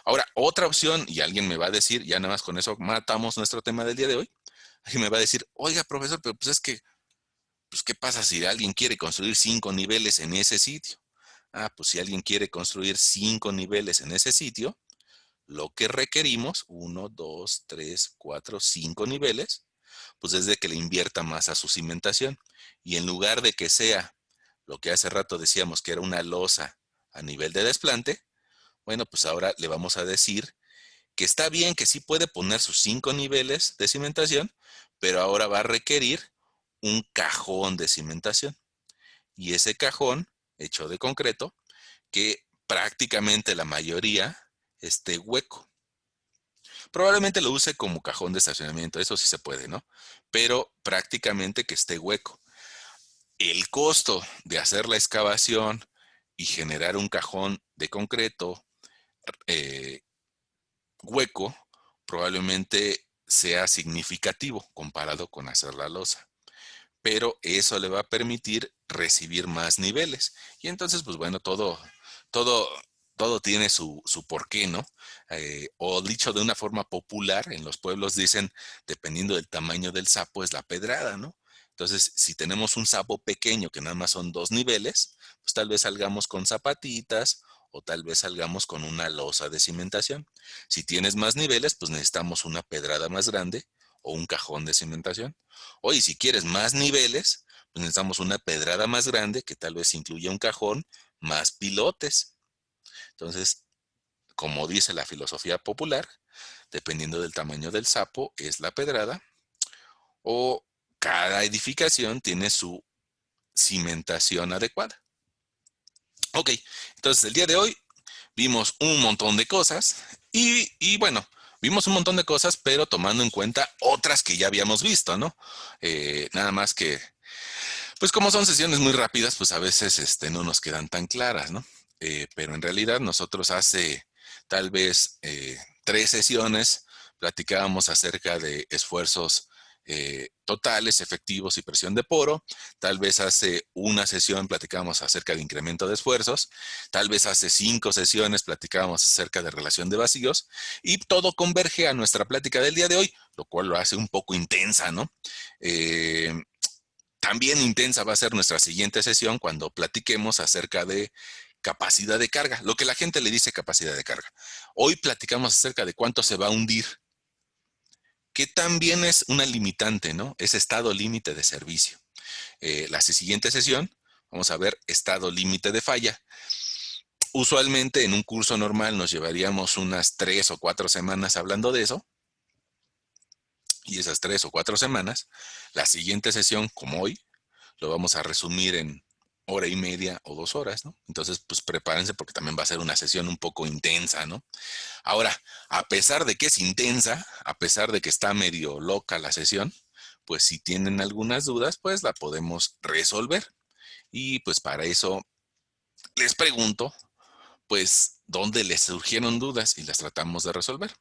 Ahora, otra opción, y alguien me va a decir, ya nada más con eso matamos nuestro tema del día de hoy, alguien me va a decir, oiga, profesor, pero pues es que, pues ¿qué pasa si alguien quiere construir 5 niveles en ese sitio? Pues si alguien quiere construir 5 niveles en ese sitio, lo que requerimos, 1, 2, 3, 4, 5 niveles, pues es de que le invierta más a su cimentación. Y en lugar de que sea lo que hace rato decíamos que era una losa a nivel de desplante, bueno, pues ahora le vamos a decir que está bien, que sí puede poner sus 5 niveles de cimentación, pero ahora va a requerir un cajón de cimentación. Y ese cajón, hecho de concreto, que prácticamente la mayoría esté hueco. Probablemente lo use como cajón de estacionamiento, eso sí se puede, ¿no? Pero prácticamente que esté hueco. El costo de hacer la excavación y generar un cajón de concreto hueco probablemente sea significativo comparado con hacer la losa. Pero eso le va a permitir recibir más niveles. Y entonces, pues bueno, todo, todo tiene su porqué, ¿no? O dicho de una forma popular, en los pueblos dicen, dependiendo del tamaño del sapo, es la pedrada, ¿no? Entonces, si tenemos un sapo pequeño que nada más son 2 niveles, pues tal vez salgamos con zapatitas o tal vez salgamos con una losa de cimentación. Si tienes más niveles, pues necesitamos una pedrada más grande o un cajón de cimentación. Oye, si quieres más niveles, pues necesitamos una pedrada más grande que tal vez incluya un cajón, más pilotes. Entonces, como dice la filosofía popular, dependiendo del tamaño del sapo, es la pedrada, o cada edificación tiene su cimentación adecuada. Ok, entonces el día de hoy vimos un montón de cosas y bueno, vimos un montón de cosas, pero tomando en cuenta otras que ya habíamos visto, ¿no? Nada más que, pues como son sesiones muy rápidas, pues a veces no nos quedan tan claras, ¿no? Pero en realidad nosotros hace tal vez 3 sesiones platicábamos acerca de esfuerzos totales, efectivos y presión de poro. Tal vez hace una sesión platicábamos acerca de incremento de esfuerzos. Tal vez hace 5 sesiones platicábamos acerca de relación de vacíos. Y todo converge a nuestra plática del día de hoy, lo cual lo hace un poco intensa, ¿no? También intensa va a ser nuestra siguiente sesión cuando platiquemos acerca de capacidad de carga, lo que la gente le dice capacidad de carga. Hoy platicamos acerca de cuánto se va a hundir, que también es una limitante, ¿no? Es estado límite de servicio. La siguiente sesión vamos a ver estado límite de falla. Usualmente en un curso normal nos llevaríamos unas 3 o 4 semanas hablando de eso. Y esas 3 o 4 semanas, la siguiente sesión, como hoy, lo vamos a resumir en hora y media o 2 horas, ¿no? Entonces, pues prepárense porque también va a ser una sesión un poco intensa, ¿no? Ahora, a pesar de que es intensa, a pesar de que está medio loca la sesión, pues si tienen algunas dudas, pues la podemos resolver. Y pues para eso les pregunto, pues, ¿dónde les surgieron dudas y las tratamos de resolver?